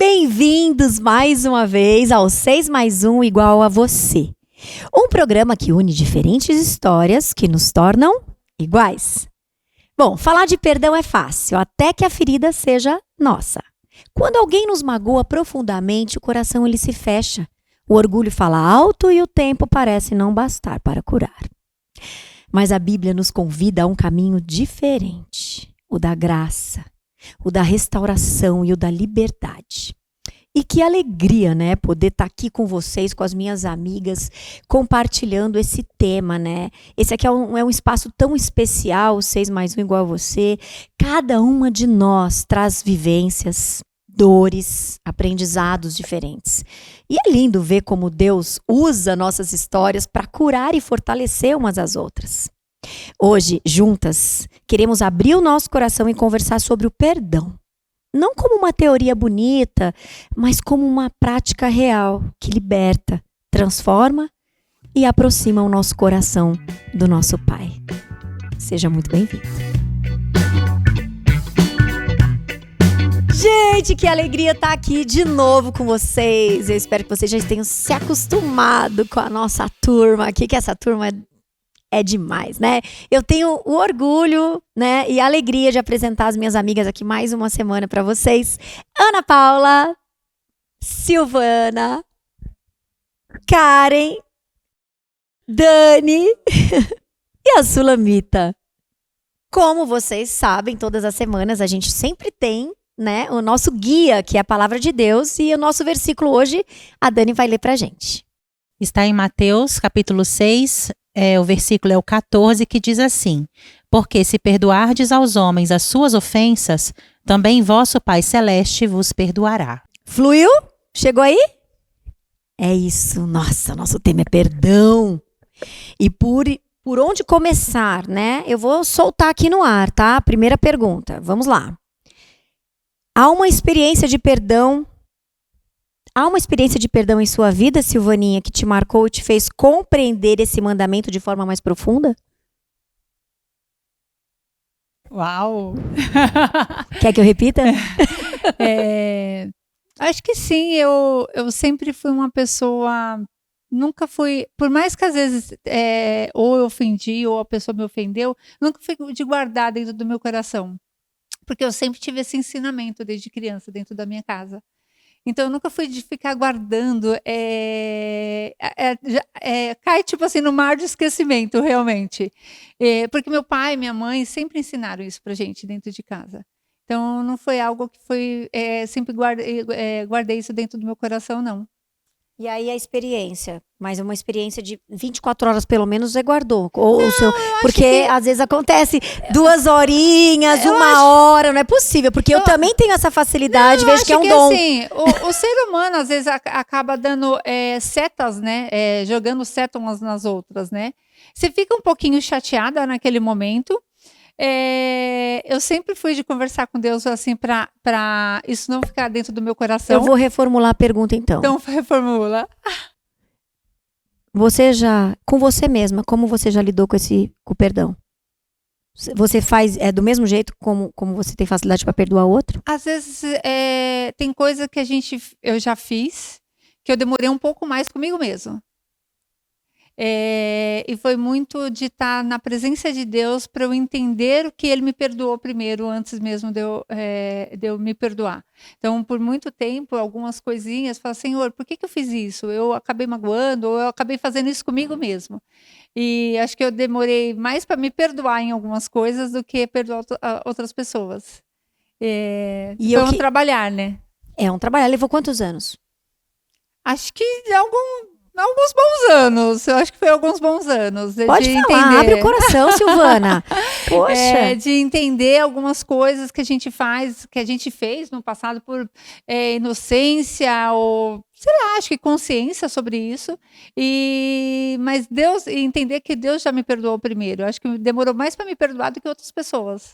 Bem-vindos mais uma vez ao 6 mais 1 igual a você. Um programa que une diferentes histórias que nos tornam iguais. Bom, falar de perdão é fácil, até que a ferida seja nossa. Quando alguém nos magoa profundamente, o coração ele se fecha. O orgulho fala alto e o tempo parece não bastar para curar. Mas a Bíblia nos convida a um caminho diferente, o da graça, o da restauração e o da liberdade. E que alegria, né, poder estar aqui com vocês, com as minhas amigas, compartilhando esse tema, né? Esse aqui é um espaço tão especial, 6 mais 1 igual a você. Cada uma de nós traz vivências, dores, aprendizados diferentes. E é lindo ver como Deus usa nossas histórias para curar e fortalecer umas às outras. Hoje, juntas, queremos abrir o nosso coração e conversar sobre o perdão. Não como uma teoria bonita, mas como uma prática real que liberta, transforma e aproxima o nosso coração do nosso Pai. Seja muito bem-vindo. Gente, que alegria estar aqui de novo com vocês. Eu espero que vocês já tenham se acostumado com a nossa turma aqui, que essa turma é demais, né? Eu tenho o orgulho, né, e a alegria de apresentar as minhas amigas aqui mais uma semana para vocês. Ana Paula, Silvana, Karen, Dani e a Sulamita. Como vocês sabem, todas as semanas a gente sempre tem, né, o nosso guia, que é a palavra de Deus, e o nosso versículo hoje a Dani vai ler pra gente. Está em Mateus, capítulo 6, o versículo é o 14, que diz assim: Porque se perdoardes aos homens as suas ofensas, também vosso Pai Celeste vos perdoará. Fluiu? Chegou aí? É isso. Nossa, nosso tema é perdão. E por onde começar, né? Eu vou soltar aqui no ar, tá? Primeira pergunta. Vamos lá. Há uma experiência de perdão em sua vida, Silvaninha, que te marcou e te fez compreender esse mandamento de forma mais profunda? Uau! Quer que eu repita? Acho que sim, eu sempre fui uma pessoa, nunca fui, por mais que às vezes ou eu ofendi ou a pessoa me ofendeu, nunca fui de guardar dentro do meu coração, porque eu sempre tive esse ensinamento desde criança dentro da minha casa. Então, eu nunca fui de ficar guardando, cai tipo assim no mar de esquecimento, realmente. Porque meu pai e minha mãe sempre ensinaram isso pra gente dentro de casa. Então, não foi algo que foi, sempre guardei isso dentro do meu coração, não. E aí a experiência, mas uma experiência de 24 horas pelo menos você guardou. Ou não, o seu, porque às vezes acontece 2 horinhas, 1 hora, não é possível. Porque eu também tenho essa facilidade, vejo que é um dom. Assim, o ser humano às vezes acaba dando setas, né? Jogando setas umas nas outras, né? Você fica um pouquinho chateada naquele momento. Eu sempre fui de conversar com Deus assim para isso não ficar dentro do meu coração. Eu vou reformular a pergunta então. Então reformula. Você já, com você mesma, como você já lidou com o perdão? Você faz do mesmo jeito como você tem facilidade para perdoar outro? Às vezes tem coisa que eu já fiz que eu demorei um pouco mais comigo mesmo. E foi muito de estar na presença de Deus para eu entender que Ele me perdoou primeiro, antes mesmo de eu me perdoar. Então, por muito tempo, algumas coisinhas, eu falo, Senhor, por que eu fiz isso? Eu acabei magoando, ou eu acabei fazendo isso comigo mesmo. E acho que eu demorei mais para me perdoar em algumas coisas do que perdoar outras pessoas. Foi um trabalhar, né? É um trabalhar. Levou quantos anos? Acho que alguns bons anos, eu acho que foi alguns bons anos. Pode falar, entender. Abre o coração, Silvana. Poxa. De entender algumas coisas que a gente faz, que a gente fez no passado por inocência ou, sei lá, acho que consciência sobre isso. Mas Deus, entender que Deus já me perdoou primeiro. Eu acho que demorou mais para me perdoar do que outras pessoas.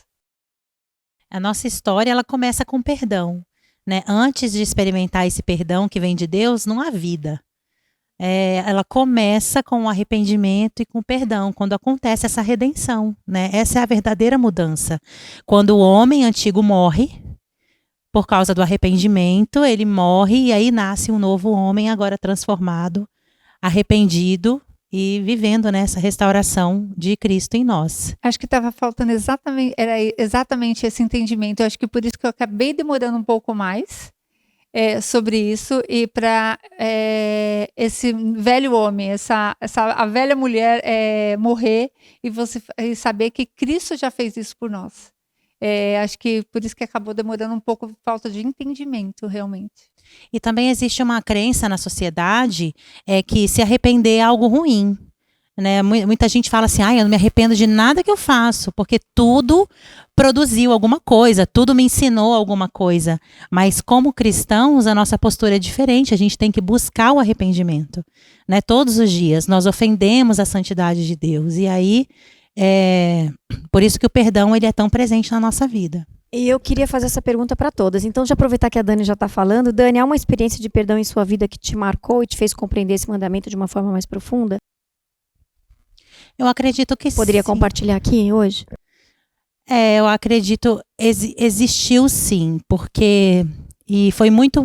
A nossa história, ela começa com perdão, né? Antes de experimentar esse perdão que vem de Deus, não há vida. Ela começa com o arrependimento e com o perdão, quando acontece essa redenção, né? Essa é a verdadeira mudança. Quando o homem antigo morre, por causa do arrependimento, ele morre e aí nasce um novo homem, agora transformado, arrependido e vivendo nessa restauração de Cristo em nós. Acho que estava faltando exatamente esse entendimento. Eu acho que por isso que eu acabei demorando um pouco mais sobre isso, e para esse velho homem, a velha mulher morrer e saber que Cristo já fez isso por nós. Acho que por isso que acabou demorando um pouco, falta de entendimento, realmente. E também existe uma crença na sociedade que se arrepender é algo ruim. Né? Muita gente fala assim, eu não me arrependo de nada que eu faço, porque tudo produziu alguma coisa, tudo me ensinou alguma coisa. Mas como cristãos, a nossa postura é diferente, a gente tem que buscar o arrependimento. Né? Todos os dias nós ofendemos a santidade de Deus, e aí por isso que o perdão ele é tão presente na nossa vida. E eu queria fazer essa pergunta para todas. Então, de aproveitar que a Dani já está falando, Dani, há uma experiência de perdão em sua vida que te marcou e te fez compreender esse mandamento de uma forma mais profunda? Eu acredito que Poderia sim. compartilhar aqui hoje? Eu acredito, existiu sim, porque e foi muito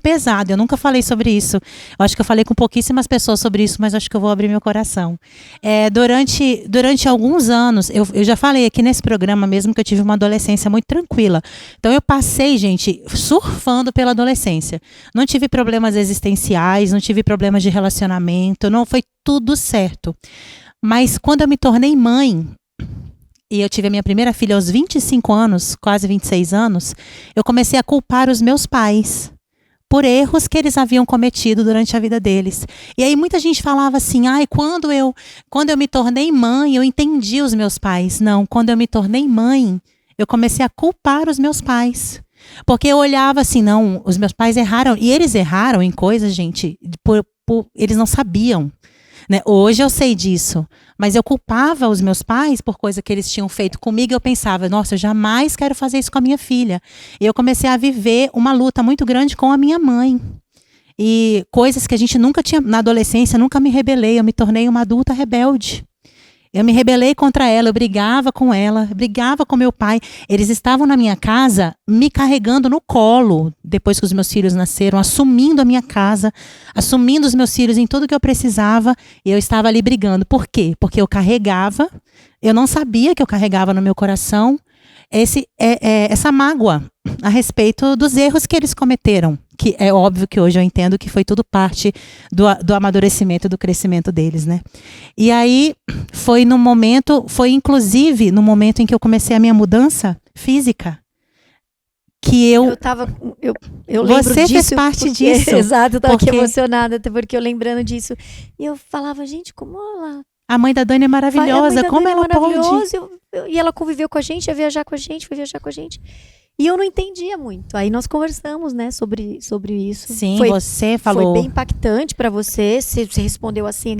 pesado. Eu nunca falei sobre isso. Eu acho que eu falei com pouquíssimas pessoas sobre isso, mas acho que eu vou abrir meu coração. Durante alguns anos, eu já falei aqui nesse programa mesmo que eu tive uma adolescência muito tranquila. Então eu passei, gente, surfando pela adolescência. Não tive problemas existenciais, não tive problemas de relacionamento, não foi tudo certo. Mas quando eu me tornei mãe, e eu tive a minha primeira filha aos 25 anos, quase 26 anos, eu comecei a culpar os meus pais por erros que eles haviam cometido durante a vida deles. E aí muita gente falava assim, quando eu me tornei mãe, eu entendi os meus pais. Não, quando eu me tornei mãe, eu comecei a culpar os meus pais. Porque eu olhava assim, não, os meus pais erraram. E eles erraram em coisas, gente, eles não sabiam. Né? Hoje eu sei disso, mas eu culpava os meus pais por coisa que eles tinham feito comigo, e eu pensava, nossa, eu jamais quero fazer isso com a minha filha. E eu comecei a viver uma luta muito grande com a minha mãe. E coisas que a gente nunca tinha, na adolescência, nunca me rebelei, eu me tornei uma adulta rebelde. Eu me rebelei contra ela, eu brigava com ela, brigava com meu pai. Eles estavam na minha casa me carregando no colo, depois que os meus filhos nasceram, assumindo a minha casa, assumindo os meus filhos em tudo que eu precisava, e eu estava ali brigando. Por quê? Porque eu carregava, eu não sabia que eu carregava no meu coração essa mágoa a respeito dos erros que eles cometeram. Que é óbvio que hoje eu entendo que foi tudo parte do amadurecimento, do crescimento deles, né? E aí foi inclusive no momento em que eu comecei a minha mudança física, que eu lembro Você disso. Fez parte disso. Exato, eu estava aqui emocionada, até porque eu lembrando disso. E eu falava, gente, como ela... A mãe da Dani é maravilhosa, como ela pode... E ela conviveu com a gente, ia viajar com a gente, foi viajar com a gente. E eu não entendia muito. Aí nós conversamos, né, sobre isso. Sim, você falou. Foi bem impactante para você. Você respondeu assim,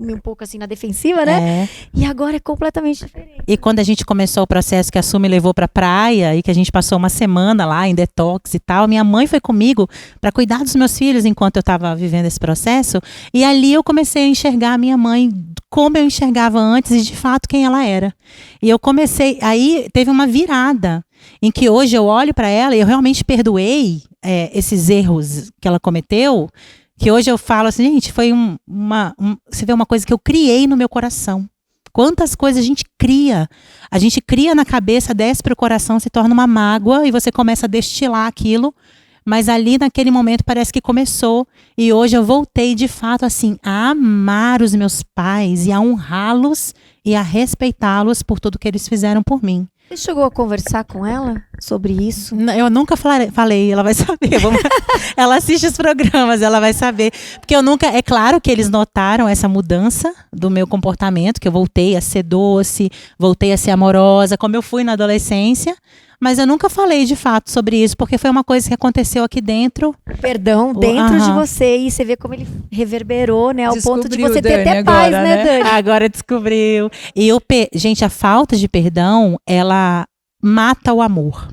um pouco assim na defensiva, né? E agora é completamente diferente. E quando a gente começou o processo que a Su me levou pra praia e que a gente passou uma semana lá em detox e tal, minha mãe foi comigo para cuidar dos meus filhos enquanto eu estava vivendo esse processo. E ali eu comecei a enxergar a minha mãe como eu enxergava antes e de fato quem ela era. E eu comecei, aí teve uma virada em que hoje eu olho para ela e eu realmente perdoei esses erros que ela cometeu, que hoje eu falo assim, gente, foi você vê uma coisa que eu criei no meu coração. Quantas coisas a gente cria na cabeça, desce para o coração, se torna uma mágoa e você começa a destilar aquilo, mas ali naquele momento parece que começou, e hoje eu voltei de fato assim a amar os meus pais e a honrá-los e a respeitá-los por tudo que eles fizeram por mim. Você chegou a conversar com ela sobre isso? Eu nunca falei, ela vai saber. Ela assiste os programas, ela vai saber. Porque é claro que eles notaram essa mudança do meu comportamento, que eu voltei a ser doce, voltei a ser amorosa, como eu fui na adolescência. Mas eu nunca falei de fato sobre isso, porque foi uma coisa que aconteceu aqui dentro. Perdão, dentro de você, e você vê como ele reverberou, né? Ao ponto de você ter até paz, né, Dani? Agora descobriu. E gente, a falta de perdão, ela mata o amor.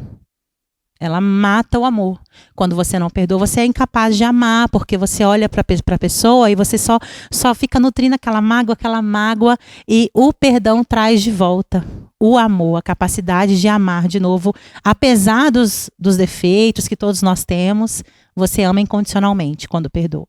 Ela mata o amor. Quando você não perdoa, você é incapaz de amar, porque você olha para a pessoa e você só fica nutrindo aquela mágoa, e o perdão traz de volta o amor, a capacidade de amar de novo, apesar dos defeitos que todos nós temos, você ama incondicionalmente quando perdoa.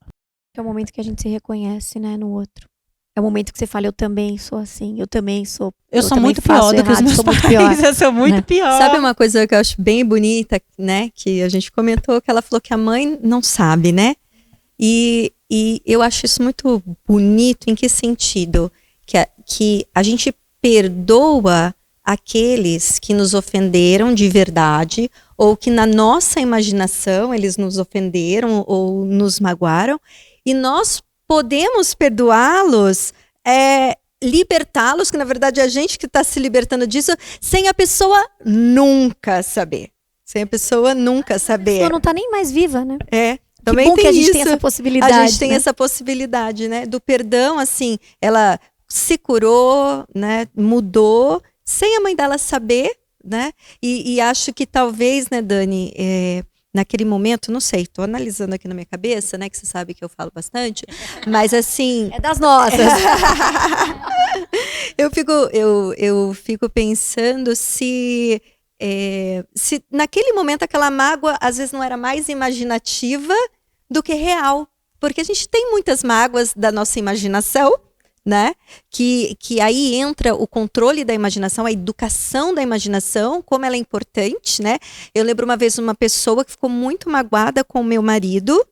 É o momento que a gente se reconhece, né, no outro. É o momento que você fala, eu também sou assim, eu também sou. Eu sou também muito faço pior do que os errado, meus sou muito pais. pior. Eu sou muito Né? pior. Sabe uma coisa que eu acho bem bonita, né? Que a gente comentou, que ela falou que a mãe não sabe, né? E eu acho isso muito bonito. Em que sentido? Que a gente perdoa aqueles que nos ofenderam de verdade, ou que na nossa imaginação eles nos ofenderam ou nos magoaram, e nós podemos perdoá-los, libertá-los, que na verdade é a gente que está se libertando disso, sem a pessoa nunca saber. Sem a pessoa nunca A saber. pessoa não tá nem mais viva, né? Também que bom tem que a gente isso. tem essa possibilidade. A gente tem né? essa possibilidade, né? Do perdão, assim, ela se curou, né? Mudou, sem a mãe dela saber, né? E acho que talvez, né, Dani, naquele momento, não sei, tô analisando aqui na minha cabeça, né? Que você sabe que eu falo bastante, mas assim. É das nossas. eu fico pensando se naquele momento aquela mágoa às vezes não era mais imaginativa do que real. Porque a gente tem muitas mágoas da nossa imaginação, né? Que aí entra o controle da imaginação, a educação da imaginação, como ela é importante, né? Eu lembro uma vez uma pessoa que ficou muito magoada com o meu marido,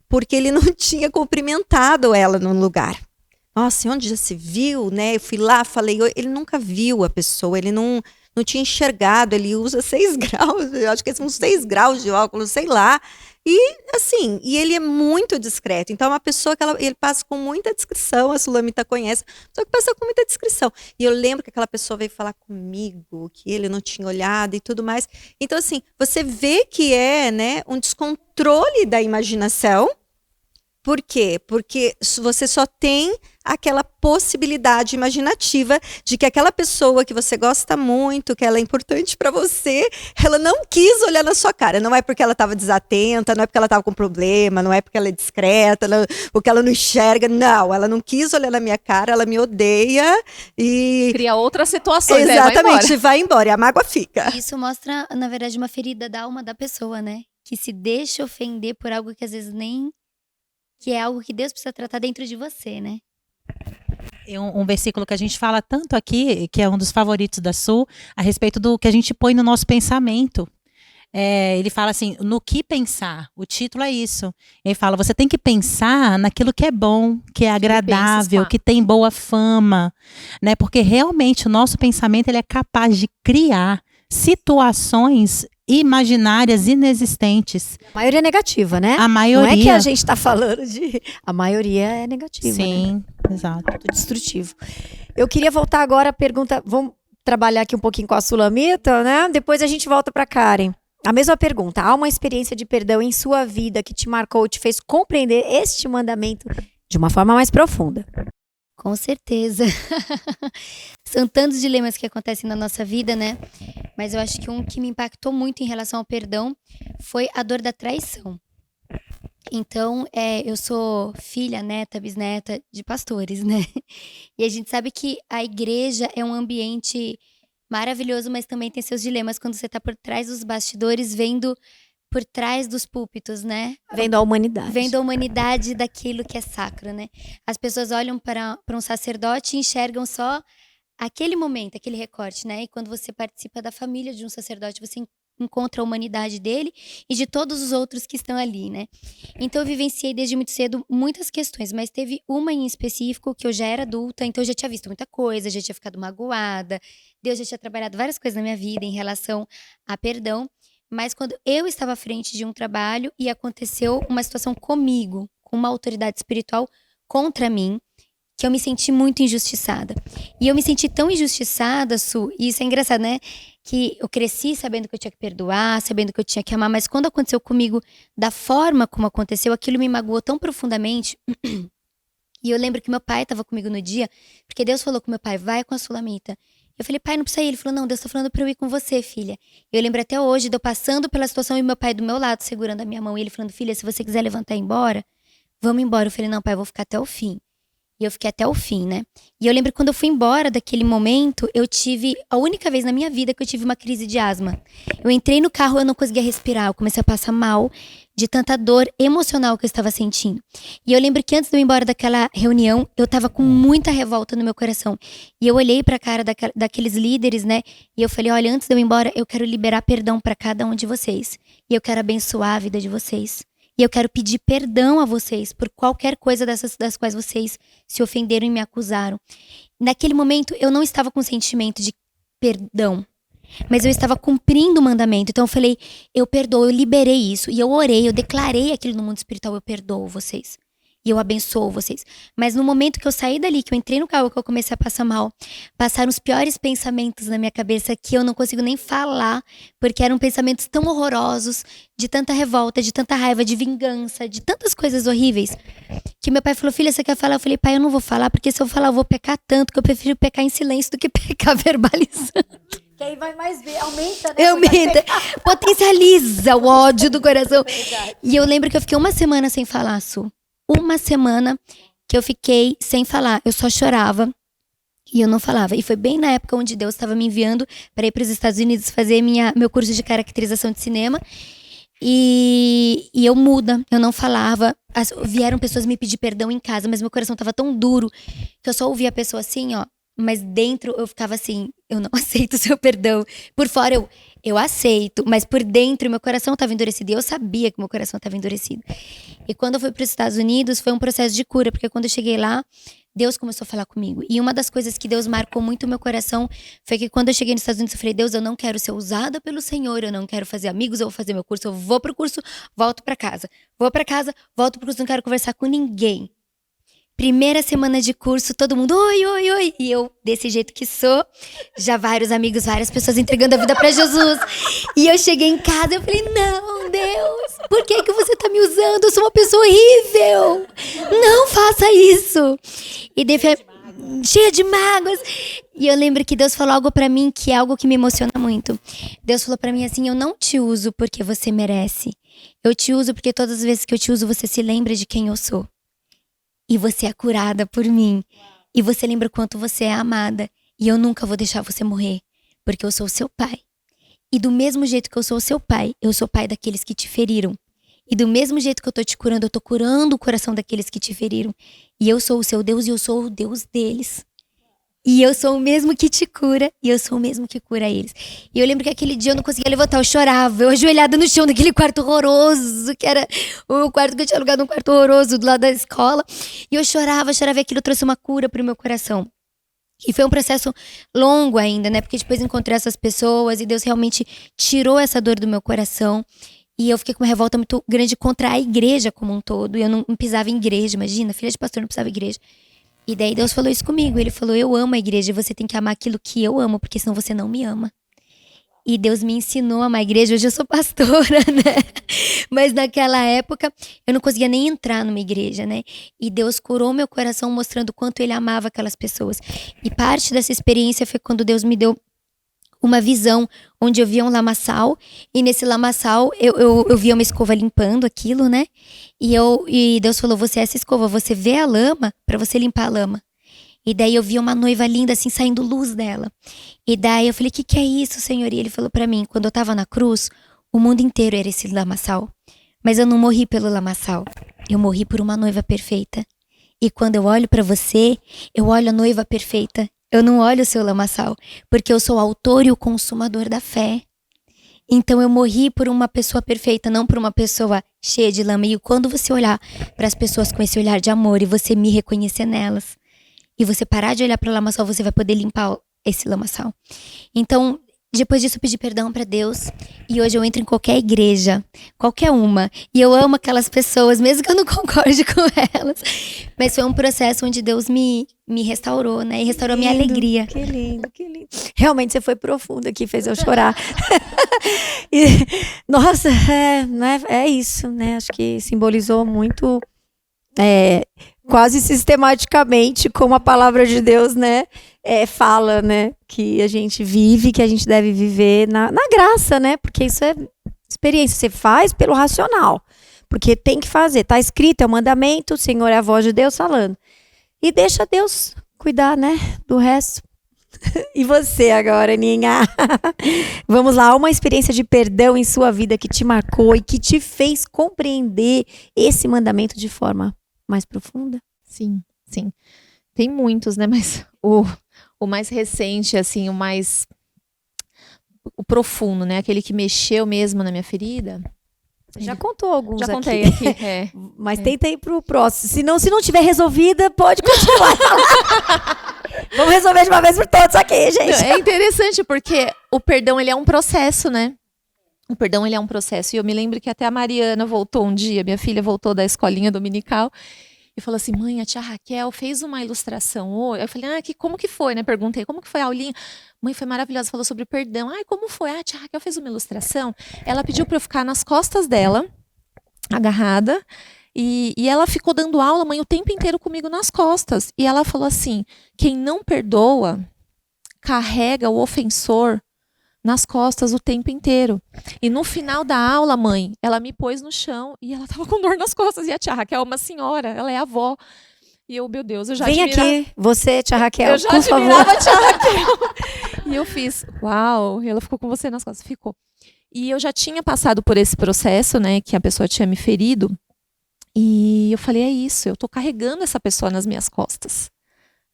porque ele não tinha cumprimentado ela num lugar. Nossa, onde já se viu, né? Eu fui lá, falei, ele nunca viu a pessoa, ele não tinha enxergado, ele usa 6 graus, eu acho que são 6 graus de óculos, sei lá. E assim, ele é muito discreto. Então é uma pessoa que ele passa com muita discrição, a Sulamita conhece, só que passa com muita discrição. E eu lembro que aquela pessoa veio falar comigo, que ele não tinha olhado e tudo mais. Então assim, você vê que né, um descontrole da imaginação. Por quê? Porque você só tem aquela possibilidade imaginativa de que aquela pessoa que você gosta muito, que ela é importante para você, ela não quis olhar na sua cara. Não é porque ela estava desatenta, não é porque ela estava com problema, não é porque ela é discreta, porque ela não enxerga. Não, ela não quis olhar na minha cara, ela me odeia e... Cria outras situações, Exatamente, vai embora e a mágoa fica. Isso mostra, na verdade, uma ferida da alma da pessoa, né? Que se deixa ofender por algo que às vezes nem... que é algo que Deus precisa tratar dentro de você, né? Um versículo que a gente fala tanto aqui, que é um dos favoritos da Su, a respeito do que a gente põe no nosso pensamento. Ele fala assim, no que pensar? O título é isso. Ele fala, você tem que pensar naquilo que é bom, que é agradável, que tem boa fama, né? Porque realmente o nosso pensamento ele é capaz de criar situações imaginárias inexistentes. A maioria é negativa, né? A maioria. Não é que a gente tá falando de... A maioria é negativa, Sim, né? exato. Destrutivo. Eu queria voltar agora à pergunta... Vamos trabalhar aqui um pouquinho com a Sulamita, né? Depois a gente volta pra Karen. A mesma pergunta. Há uma experiência de perdão em sua vida que te marcou, te fez compreender este mandamento de uma forma mais profunda? Com certeza. São tantos dilemas que acontecem na nossa vida, né? Mas eu acho que um que me impactou muito em relação ao perdão foi a dor da traição. Então, eu sou filha, neta, bisneta de pastores, né? E a gente sabe que a igreja é um ambiente maravilhoso, mas também tem seus dilemas quando você tá por trás dos bastidores, vendo por trás dos púlpitos, né? Vendo a humanidade. Vendo a humanidade daquilo que é sacro, né? As pessoas olham para um sacerdote e enxergam só aquele momento, aquele recorte, né? E quando você participa da família de um sacerdote, você encontra a humanidade dele e de todos os outros que estão ali, né? Então eu vivenciei desde muito cedo muitas questões, mas teve uma em específico que eu já era adulta, então eu já tinha visto muita coisa, já tinha ficado magoada, Deus já tinha trabalhado várias coisas na minha vida em relação a perdão. Mas quando eu estava à frente de um trabalho e aconteceu uma situação comigo, com uma autoridade espiritual contra mim, que eu me senti muito injustiçada. E eu me senti tão injustiçada, Su, e isso é engraçado, né? Que eu cresci sabendo que eu tinha que perdoar, sabendo que eu tinha que amar, mas quando aconteceu comigo, da forma como aconteceu, aquilo me magoou tão profundamente. E eu lembro que meu pai estava comigo no dia, porque Deus falou com meu pai, vai com a Sulamita. Eu falei, pai, não precisa ir. Ele falou, não, Deus tá falando pra eu ir com você, filha. Eu lembro até hoje de eu passando pela situação e meu pai do meu lado, segurando a minha mão. E ele falando, filha, se você quiser levantar e ir embora, vamos embora. Eu falei, não, pai, eu vou ficar até o fim. E eu fiquei até o fim, né? E eu lembro que quando eu fui embora daquele momento, eu tive a única vez na minha vida que eu tive uma crise de asma. Eu entrei no carro, eu não conseguia respirar, eu comecei a passar mal de tanta dor emocional que eu estava sentindo. E eu lembro que antes de eu ir embora daquela reunião, eu tava com muita revolta no meu coração. E eu olhei pra cara daqueles líderes, né? E eu falei, olha, antes de eu ir embora, eu quero liberar perdão pra cada um de vocês. E eu quero abençoar a vida de vocês. E eu quero pedir perdão a vocês por qualquer coisa das quais vocês se ofenderam e me acusaram. Naquele momento, eu não estava com sentimento de perdão, mas eu estava cumprindo o mandamento. Então eu falei, eu perdoo, eu liberei isso. E eu orei, eu declarei aquilo no mundo espiritual, eu perdoo vocês. E eu abençoo vocês. Mas no momento que eu saí dali, que eu entrei no carro, que eu comecei a passar mal, passaram os piores pensamentos na minha cabeça que eu não consigo nem falar, porque eram pensamentos tão horrorosos, de tanta revolta, de tanta raiva, de vingança, de tantas coisas horríveis, que meu pai falou, filha, você quer falar? Eu falei, pai, eu não vou falar, porque se eu falar eu vou pecar tanto, que eu prefiro pecar em silêncio do que pecar verbalizando. Que aí vai mais ver, aumenta, né? Aumenta, potencializa o ódio do coração. E eu lembro que eu fiquei uma semana sem falar, Su. Uma semana que eu fiquei sem falar. Eu só chorava e eu não falava. E foi bem na época onde Deus estava me enviando para ir para os Estados Unidos fazer meu curso de caracterização de cinema. E eu muda, eu não falava. Vieram pessoas me pedir perdão em casa, mas meu coração estava tão duro que eu só ouvia a pessoa assim, ó. Mas dentro eu ficava assim, eu não aceito o seu perdão. Por fora eu aceito, mas por dentro meu coração estava endurecido. E eu sabia que meu coração estava endurecido. E quando eu fui para os Estados Unidos, foi um processo de cura, porque quando eu cheguei lá, Deus começou a falar comigo. E uma das coisas que Deus marcou muito o meu coração foi que quando eu cheguei nos Estados Unidos, eu falei, Deus, eu não quero ser usada pelo Senhor, eu não quero fazer amigos, eu vou fazer meu curso, eu vou pro curso, volto para casa. Vou para casa, volto pro curso, não quero conversar com ninguém. Primeira semana de curso, todo mundo, oi, oi, oi. E eu, desse jeito que sou, já vários amigos, várias pessoas entregando a vida pra Jesus. E eu cheguei em casa e eu falei, não, Deus, por que você tá me usando? Eu sou uma pessoa horrível. Não faça isso. E daí, cheia de mágoas. E eu lembro que Deus falou algo pra mim que é algo que me emociona muito. Deus falou pra mim assim, eu não te uso porque você merece. Eu te uso porque todas as vezes que eu te uso, você se lembra de quem eu sou. E você é curada por mim. E você lembra o quanto você é amada. E eu nunca vou deixar você morrer. Porque eu sou o seu pai. E do mesmo jeito que eu sou o seu pai, eu sou pai daqueles que te feriram. E do mesmo jeito que eu tô te curando, eu tô curando o coração daqueles que te feriram. E eu sou o seu Deus e eu sou o Deus deles. E eu sou o mesmo que te cura e eu sou o mesmo que cura eles. E eu lembro que aquele dia eu não conseguia levantar, eu chorava. Eu ajoelhada no chão daquele quarto horroroso, que era o quarto que eu tinha alugado, um quarto horroroso do lado da escola. E eu chorava e aquilo trouxe uma cura pro meu coração. E foi um processo longo ainda, né? Porque depois encontrei essas pessoas e Deus realmente tirou essa dor do meu coração. E eu fiquei com uma revolta muito grande contra a igreja como um todo. E eu não pisava em igreja, imagina, filha de pastor não pisava em igreja. E daí Deus falou isso comigo, ele falou, eu amo a igreja e você tem que amar aquilo que eu amo, porque senão você não me ama. E Deus me ensinou a amar a igreja, hoje eu sou pastora, né? Mas naquela época eu não conseguia nem entrar numa igreja, né? E Deus curou meu coração mostrando o quanto ele amava aquelas pessoas. E parte dessa experiência foi quando Deus me deu uma visão onde eu via um lamaçal e nesse lamaçal eu via uma escova limpando aquilo, né? E Deus falou, você é essa escova, você vê a lama para você limpar a lama. E daí eu via uma noiva linda assim saindo luz dela. E daí eu falei, que é isso, Senhor? E ele falou para mim, quando eu tava na cruz, o mundo inteiro era esse lamaçal. Mas eu não morri pelo lamaçal, eu morri por uma noiva perfeita. E quando eu olho para você, eu olho a noiva perfeita. Eu não olho o seu lamaçal, porque eu sou o autor e o consumador da fé. Então eu morri por uma pessoa perfeita, não por uma pessoa cheia de lama. E quando você olhar para as pessoas com esse olhar de amor e você me reconhecer nelas, e você parar de olhar para o lamaçal, você vai poder limpar esse lamaçal. Então, depois disso eu pedi perdão para Deus. E hoje eu entro em qualquer igreja, qualquer uma. E eu amo aquelas pessoas, mesmo que eu não concorde com elas. Mas foi um processo onde Deus me restaurou, né? E restaurou a minha alegria. Que lindo, que lindo. Realmente você foi profunda aqui, fez eu chorar. E, nossa, né, é isso, né? Acho que simbolizou muito, quase sistematicamente, como a palavra de Deus, né? Fala, né? Que a gente vive, que a gente deve viver na graça, né? Porque isso é experiência. Você faz pelo racional. Porque tem que fazer. Tá escrito, é o mandamento, o Senhor é a voz de Deus falando. E deixa Deus cuidar, né, do resto. E você agora, Aninha? Vamos lá, uma experiência de perdão em sua vida que te marcou e que te fez compreender esse mandamento de forma mais profunda? Sim, sim. Tem muitos, né? Mas o mais recente, assim, o profundo, né? Aquele que mexeu mesmo na minha ferida. Você já contou alguns Já aqui. contei aqui. Mas tenta ir pro próximo. Se não tiver resolvida, pode continuar. Vamos resolver de uma vez por todas aqui, gente. É interessante porque o perdão, ele é um processo, né? O perdão, ele é um processo. E eu me lembro que até a Mariana voltou um dia, minha filha voltou da escolinha dominical e falou assim, mãe, a tia Raquel fez uma ilustração hoje. Eu falei, como que foi, né? Perguntei, como que foi a aulinha? Mãe, foi maravilhosa, falou sobre perdão. Como foi? A tia Raquel fez uma ilustração. Ela pediu para eu ficar nas costas dela, agarrada, e ela ficou dando aula, mãe, o tempo inteiro comigo nas costas. E ela falou assim, quem não perdoa, carrega o ofensor nas costas o tempo inteiro. E no final da aula, mãe, ela me pôs no chão e ela tava com dor nas costas. E a tia Raquel é uma senhora, ela é avó. E eu, meu Deus, eu já Vem aqui, você, tia Raquel, eu já por favor. admirava a tia Raquel. E eu fiz, uau, e ela ficou com você nas costas. Ficou. E eu já tinha passado por esse processo, né, que a pessoa tinha me ferido. E eu falei, é isso, eu tô carregando essa pessoa nas minhas costas.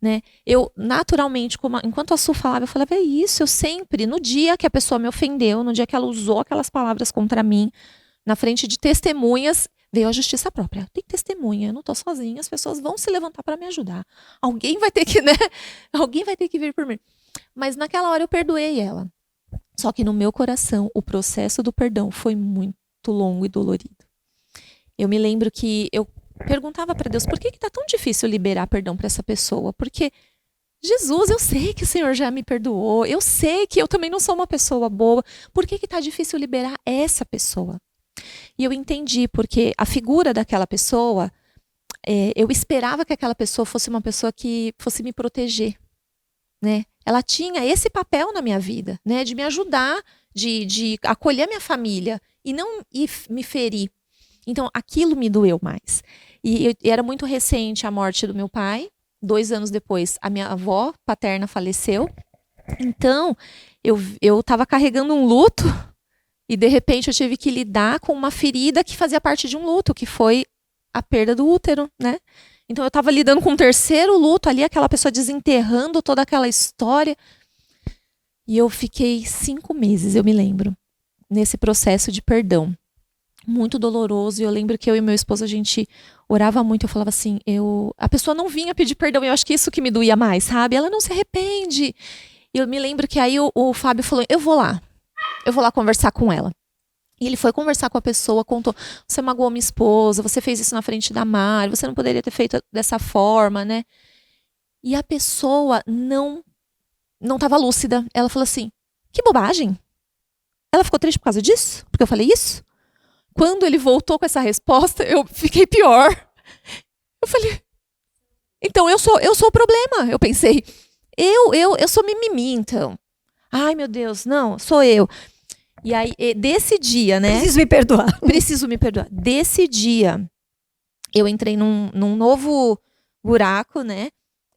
Né? Eu, naturalmente, enquanto a Su falava, eu falava, é isso, eu sempre, no dia que a pessoa me ofendeu, no dia que ela usou aquelas palavras contra mim, na frente de testemunhas, veio a justiça própria. Tem testemunha, eu não tô sozinha, as pessoas vão se levantar para me ajudar. Alguém vai ter que, né? Alguém vai ter que vir por mim. Mas naquela hora eu perdoei ela. Só que no meu coração, o processo do perdão foi muito longo e dolorido. Eu me lembro que eu perguntava para Deus, por que tá tão difícil liberar perdão para essa pessoa? Porque, Jesus, eu sei que o Senhor já me perdoou, eu sei que eu também não sou uma pessoa boa, por que tá difícil liberar essa pessoa? E eu entendi, porque a figura daquela pessoa, eu esperava que aquela pessoa fosse uma pessoa que fosse me proteger, né? Ela tinha esse papel na minha vida, né? De me ajudar, de acolher minha família e não me ferir. Então, aquilo me doeu mais. E era muito recente a morte do meu pai. 2 anos depois, a minha avó paterna faleceu. Então, eu estava carregando um luto e, de repente, eu tive que lidar com uma ferida que fazia parte de um luto, que foi a perda do útero, né? Então, eu estava lidando com um terceiro luto ali, aquela pessoa desenterrando toda aquela história. E eu fiquei 5 meses, eu me lembro, nesse processo de perdão. Muito doloroso, e eu lembro que eu e meu esposo, a gente orava muito, eu falava assim, a pessoa não vinha pedir perdão, e eu acho que isso que me doía mais, sabe? Ela não se arrepende. E eu me lembro que aí o Fábio falou, eu vou lá conversar com ela. E ele foi conversar com a pessoa, contou, você magoou minha esposa, você fez isso na frente da Mari, você não poderia ter feito dessa forma, né? E a pessoa não estava lúcida. Ela falou assim, que bobagem. Ela ficou triste por causa disso? Porque eu falei isso? Quando ele voltou com essa resposta, eu fiquei pior. Eu falei, então eu sou o problema. Eu pensei, eu sou mimimi, então. Ai, meu Deus, não, sou eu. E aí, desse dia, né? Preciso me perdoar. Preciso me perdoar. Desse dia, eu entrei num novo buraco, né?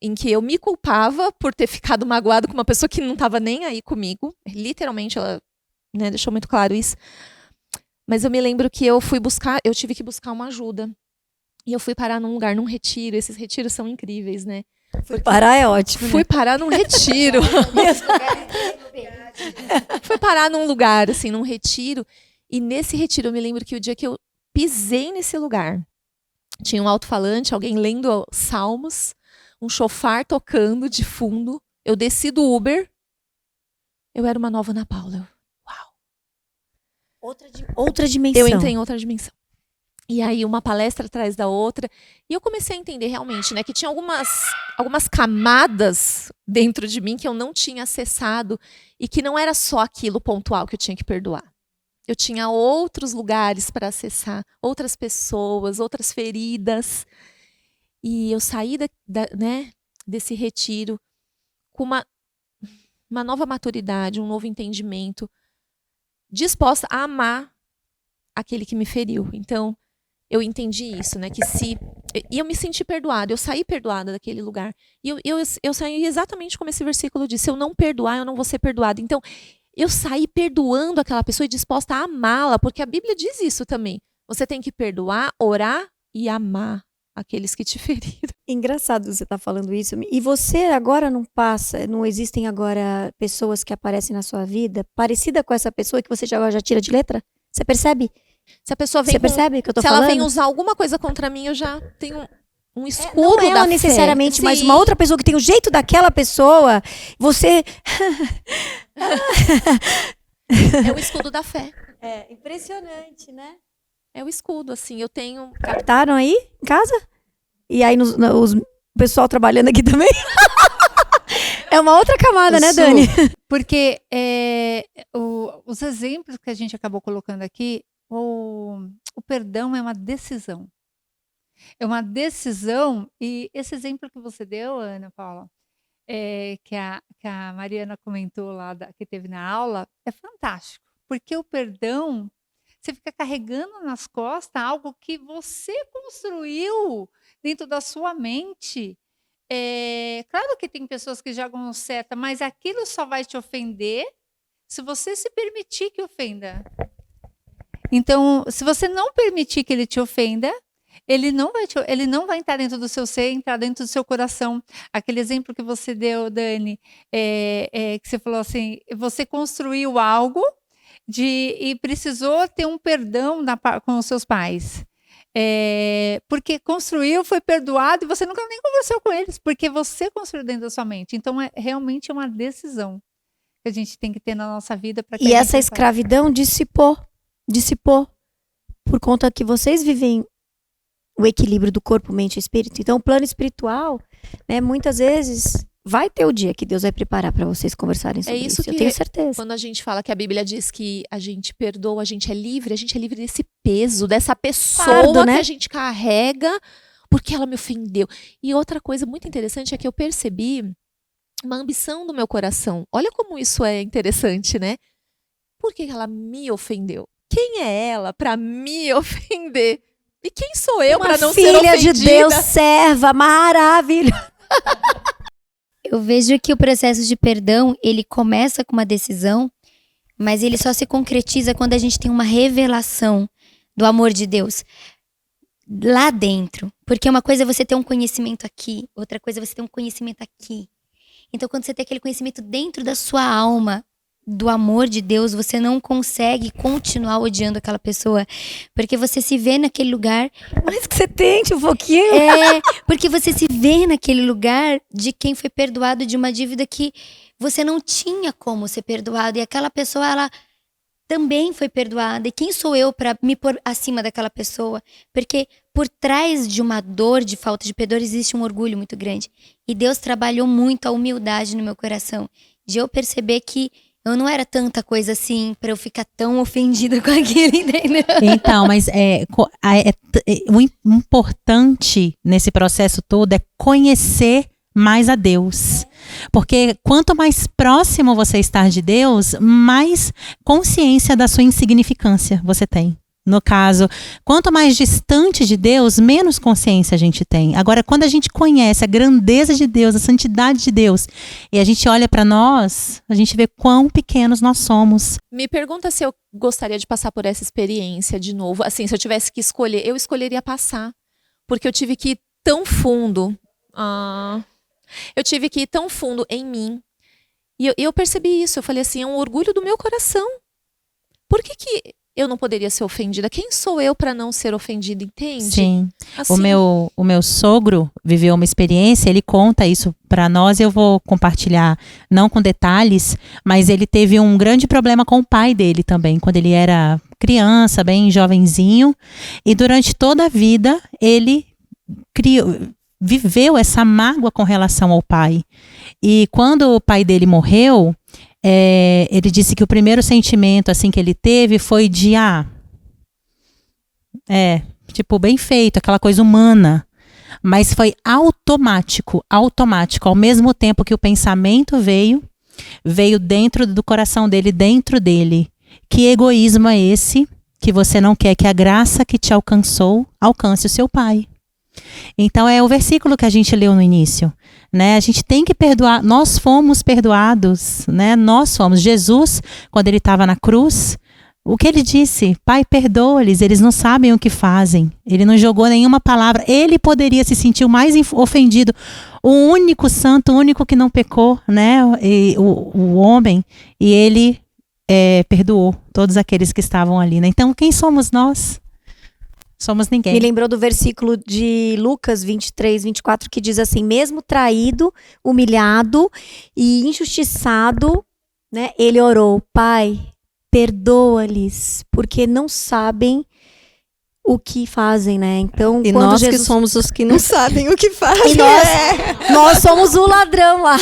Em que eu me culpava por ter ficado magoado com uma pessoa que não estava nem aí comigo. Literalmente, ela, né, deixou muito claro isso. Mas eu me lembro que eu tive que buscar uma ajuda. E eu fui parar num lugar, num retiro. Esses retiros são incríveis, né? Fui parar é ótimo. Fui parar num retiro. Fui parar num lugar, assim, num retiro. E nesse retiro, eu me lembro que o dia que eu pisei nesse lugar, tinha um alto-falante, alguém lendo salmos, um chofar tocando de fundo. Eu desci do Uber. Eu era uma nova Ana Paula. Outra dimensão. Eu entrei em outra dimensão. E aí uma palestra atrás da outra. E eu comecei a entender realmente, né, que tinha algumas camadas dentro de mim que eu não tinha acessado e que não era só aquilo pontual que eu tinha que perdoar. Eu tinha outros lugares para acessar, outras pessoas, outras feridas. E eu saí né, desse retiro com uma nova maturidade, um novo entendimento, disposta a amar aquele que me feriu. Então, eu entendi isso, né? E eu me senti perdoada, eu saí perdoada daquele lugar. E eu saí exatamente como esse versículo diz: se eu não perdoar, eu não vou ser perdoada. Então, eu saí perdoando aquela pessoa e disposta a amá-la, porque a Bíblia diz isso também. Você tem que perdoar, orar e amar aqueles que te feriram. Engraçado você estar falando isso. E você agora não existem agora pessoas que aparecem na sua vida parecida com essa pessoa que você já tira de letra? Você percebe? Se a pessoa vem Você percebe o que eu tô se falando? ela vem usar alguma coisa contra mim, eu já tenho um escudo Não da ela fé. necessariamente, mas Sim. uma outra pessoa que tem o jeito daquela pessoa, você... É o escudo da fé. É impressionante, né? É o escudo, assim, eu tenho... Captaram aí em casa? E aí o pessoal trabalhando aqui também? É uma outra camada, né, Su, Dani? Porque os exemplos que a gente acabou colocando aqui, o perdão é uma decisão. É uma decisão, e esse exemplo que você deu, Ana Paula, que a Mariana comentou lá, que teve na aula, é fantástico. Porque o perdão, você fica carregando nas costas algo que você construiu dentro da sua mente. Claro que tem pessoas que jogam seta, mas aquilo só vai te ofender se você se permitir que ofenda. Então, se você não permitir que ele te ofenda, ele não vai entrar dentro do seu ser, entrar dentro do seu coração. Aquele exemplo que você deu, Dani, que você falou assim, você construiu algo e precisou ter um perdão com os seus pais. Porque construiu, foi perdoado e você nunca nem conversou com eles, porque você construiu dentro da sua mente. Então, é realmente uma decisão que a gente tem que ter na nossa vida. E essa escravidão dissipou por conta que vocês vivem o equilíbrio do corpo, mente e espírito. Então, o plano espiritual, né, muitas vezes vai ter o dia que Deus vai preparar para vocês conversarem sobre isso. Eu tenho certeza. Quando a gente fala que a Bíblia diz que a gente perdoa, a gente é livre desse peso, dessa pessoa Fardo, né? que a gente carrega porque ela me ofendeu. E outra coisa muito interessante é que eu percebi uma ambição do meu coração. Olha como isso é interessante, né? Por que ela me ofendeu? Quem é ela para me ofender? E quem sou eu para não ser ofendida? Filha de Deus, serva, maravilhosa. Eu vejo que o processo de perdão, ele começa com uma decisão, mas ele só se concretiza quando a gente tem uma revelação do amor de Deus lá dentro. Porque uma coisa é você ter um conhecimento aqui, outra coisa é você ter um conhecimento aqui. Então, quando você tem aquele conhecimento dentro da sua alma, do amor de Deus, você não consegue continuar odiando aquela pessoa, porque você se vê naquele lugar. Mas que você tente um pouquinho. Porque você se vê naquele lugar de quem foi perdoado de uma dívida que você não tinha como ser perdoado, e aquela pessoa, ela também foi perdoada. E quem sou eu para me pôr acima daquela pessoa? Porque por trás de uma dor de falta de perdão existe um orgulho muito grande. E Deus trabalhou muito a humildade no meu coração, de eu perceber que eu não era tanta coisa assim pra eu ficar tão ofendida com aquilo, entendeu? Então, mas o importante nesse processo todo é conhecer mais a Deus. Porque quanto mais próximo você estar de Deus, mais consciência da sua insignificância você tem. No caso, quanto mais distante de Deus, menos consciência a gente tem. Agora, quando a gente conhece a grandeza de Deus, a santidade de Deus, e a gente olha para nós, a gente vê quão pequenos nós somos. Me pergunta se eu gostaria de passar por essa experiência de novo. Assim, se eu tivesse que escolher, eu escolheria passar. Porque eu tive que ir tão fundo. Eu tive que ir tão fundo em mim. E eu percebi isso. Eu falei assim, é um orgulho do meu coração. Por que eu não poderia ser ofendida? Quem sou eu para não ser ofendida, entende? Sim. Assim, O meu sogro viveu uma experiência, ele conta isso para nós, eu vou compartilhar, não com detalhes, mas ele teve um grande problema com o pai dele também, quando ele era criança, bem jovenzinho, e durante toda a vida ele viveu essa mágoa com relação ao pai. E quando o pai dele morreu, ele disse que o primeiro sentimento assim que ele teve foi de bem feito, aquela coisa humana, mas foi automático, ao mesmo tempo que o pensamento veio dentro do coração dele, dentro dele. Que egoísmo é esse que você não quer que a graça que te alcançou alcance o seu pai. Então é o versículo que a gente leu no início, né? A gente tem que perdoar, nós fomos perdoados, né? Nós fomos. Jesus, quando ele estava na cruz, o que ele disse? Pai, perdoa-lhes, eles não sabem o que fazem. Ele não jogou nenhuma palavra. Ele poderia se sentir o mais ofendido. O único santo, o único que não pecou, né? O homem, e ele perdoou todos aqueles que estavam ali, né? Então, quem somos nós? Somos ninguém. Me lembrou do versículo de Lucas 23, 24, que diz assim: mesmo traído, humilhado e injustiçado, né? Ele orou, Pai, perdoa-lhes, porque não sabem o que fazem, né? Então, E quando nós Jesus... que somos os que não sabem o que fazem. E nós somos o ladrão lá.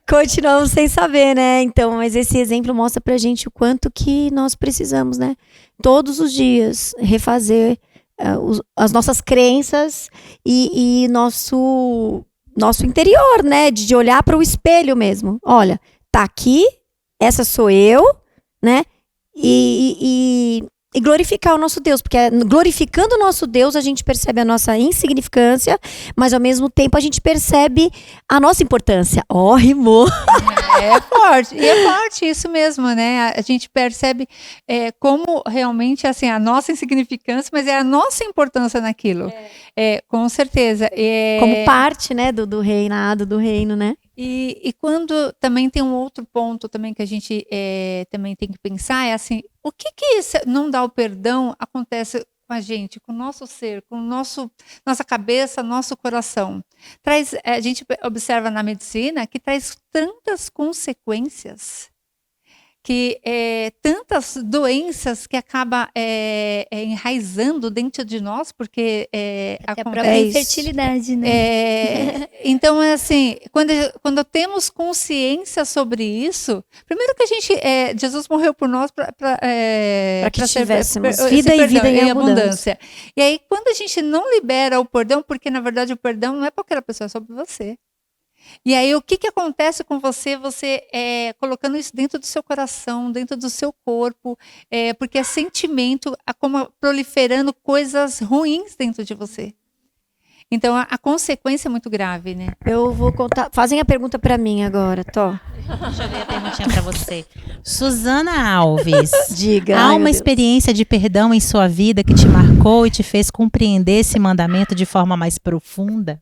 Continuamos sem saber, né? Então, mas esse exemplo mostra pra gente o quanto que nós precisamos, né? Todos os dias refazer as nossas crenças e nosso interior, né? De olhar para o espelho mesmo. Olha, tá aqui, essa sou eu, né? E glorificar o nosso Deus, porque glorificando o nosso Deus a gente percebe a nossa insignificância, mas ao mesmo tempo a gente percebe a nossa importância. Ó, rimou! É forte, e é forte isso mesmo, né? A gente percebe como realmente assim, a nossa insignificância, mas é a nossa importância naquilo. Com certeza. Como parte, né, do reinado, do reino, né? E quando também tem um outro ponto também que a gente também tem que pensar, é assim, o que não dar o perdão acontece com a gente, com o nosso ser, com nossa cabeça, nosso coração. A gente observa na medicina que traz tantas consequências, que tantas doenças que acaba enraizando dentro de nós, porque Até a própria infertilidade, né? Então, é assim, quando temos consciência sobre isso, primeiro que a gente, Jesus morreu por nós para que tivéssemos vida e vida em abundância. E aí, quando a gente não libera o perdão, porque na verdade o perdão não é para aquela pessoa, é sobre você. E aí, o que acontece com você colocando isso dentro do seu coração, dentro do seu corpo, porque é sentimento, como proliferando coisas ruins dentro de você. Então, a consequência é muito grave, né? Eu vou contar. Fazem a pergunta pra mim agora, Tó. Deixa eu ver a perguntinha pra você. Suzana Alves. Diga. Há Ai, uma meu Deus. experiência de perdão em sua vida que te marcou e te fez compreender esse mandamento de forma mais profunda?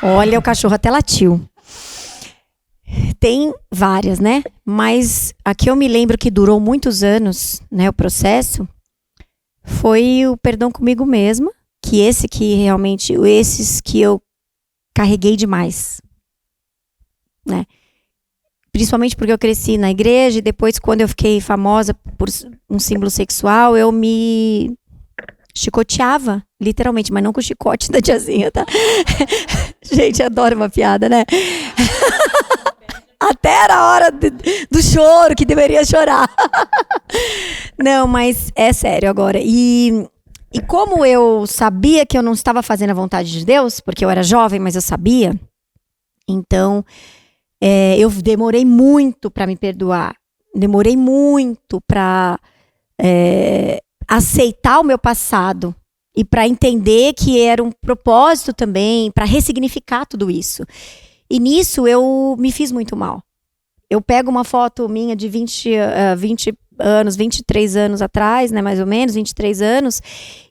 Olha, o cachorro até latiu. Tem várias, né? Mas a que eu me lembro que durou muitos anos, né? O processo foi o perdão comigo mesma. Esses que eu carreguei demais, né? Principalmente porque eu cresci na igreja e depois, quando eu fiquei famosa por um símbolo sexual, eu me chicoteava, literalmente, mas não com o chicote da tiazinha, tá? Gente, adoro uma piada, né? Até era a hora do choro, que deveria chorar. Não, mas é sério agora. E como eu sabia que eu não estava fazendo a vontade de Deus, porque eu era jovem, mas eu sabia, então eu demorei muito para me perdoar. Demorei muito para aceitar o meu passado e para entender que era um propósito também, para ressignificar tudo isso. E nisso eu me fiz muito mal. Eu pego uma foto minha de 20 anos, 23 anos atrás, né, mais ou menos, 23 anos,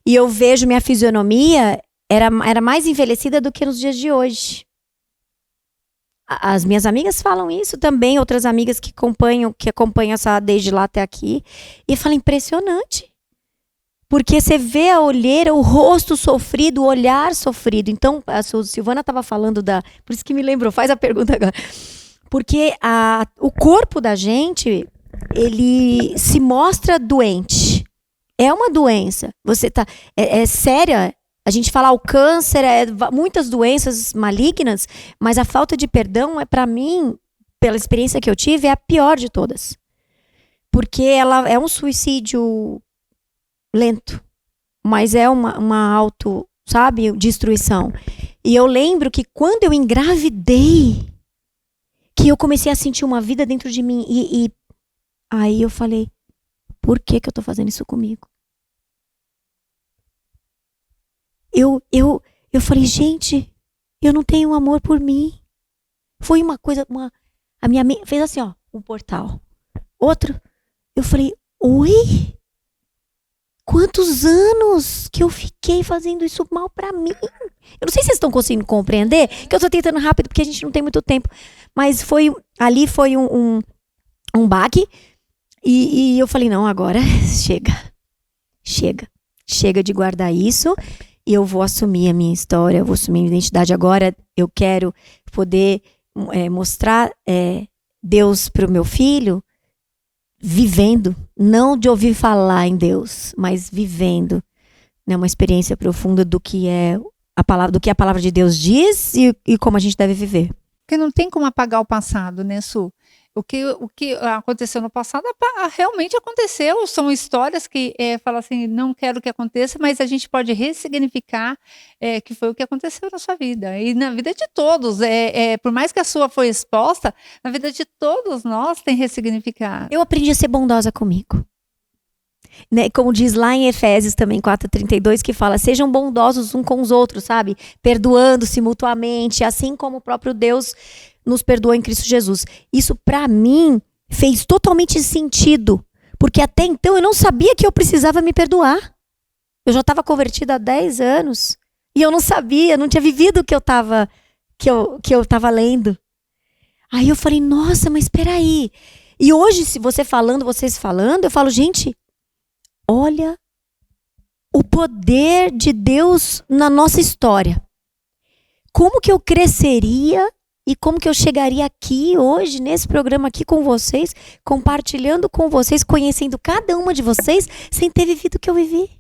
e eu vejo minha fisionomia era mais envelhecida do que nos dias de hoje. As minhas amigas falam isso também, outras amigas que acompanham essa desde lá até aqui, e falam, impressionante. Porque você vê a olheira, o rosto sofrido, o olhar sofrido. Então, a Silvana estava falando por isso que me lembrou, faz a pergunta agora. Porque o corpo da gente, ele se mostra doente. É uma doença. Você tá. É séria. A gente fala o câncer, muitas doenças malignas, mas a falta de perdão para mim, pela experiência que eu tive, é a pior de todas. Porque ela é um suicídio lento, mas é uma destruição. E eu lembro que quando eu engravidei, que eu comecei a sentir uma vida dentro de mim, e aí eu falei, por que eu tô fazendo isso comigo? Eu falei, gente, eu não tenho amor por mim. Foi uma coisa, a minha mente fez assim, ó, um portal. Outro, eu falei, oi? Quantos anos que eu fiquei fazendo isso mal pra mim? Eu não sei se vocês estão conseguindo compreender, que eu tô tentando rápido porque a gente não tem muito tempo. Mas ali foi um baque. E eu falei, não, agora chega de guardar isso. E eu vou assumir a minha história, eu vou assumir a minha identidade. Agora eu quero poder mostrar Deus pro meu filho vivendo, não de ouvir falar em Deus, mas vivendo, né, uma experiência profunda do que a palavra de Deus diz e como a gente deve viver. Porque não tem como apagar o passado, né, Su? O que aconteceu no passado realmente aconteceu. São histórias que falam assim, não quero que aconteça, mas a gente pode ressignificar que foi o que aconteceu na sua vida. E na vida de todos. Por mais que a sua foi exposta, na vida de todos nós tem ressignificar. Eu aprendi a ser bondosa comigo. Né, como diz lá em Efésios também 4:32, que fala, sejam bondosos uns com os outros, sabe? Perdoando-se mutuamente, assim como o próprio Deus nos perdoou em Cristo Jesus. Isso pra mim fez totalmente sentido, porque até então eu não sabia que eu precisava me perdoar. Eu já estava convertida há 10 anos e eu não sabia, não tinha vivido o que eu tava lendo. Aí eu falei, nossa, mas espera aí. E hoje, se vocês falando, eu falo, gente, olha o poder de Deus na nossa história. Como que eu cresceria e como que eu chegaria aqui hoje, nesse programa aqui com vocês, compartilhando com vocês, conhecendo cada uma de vocês, sem ter vivido o que eu vivi?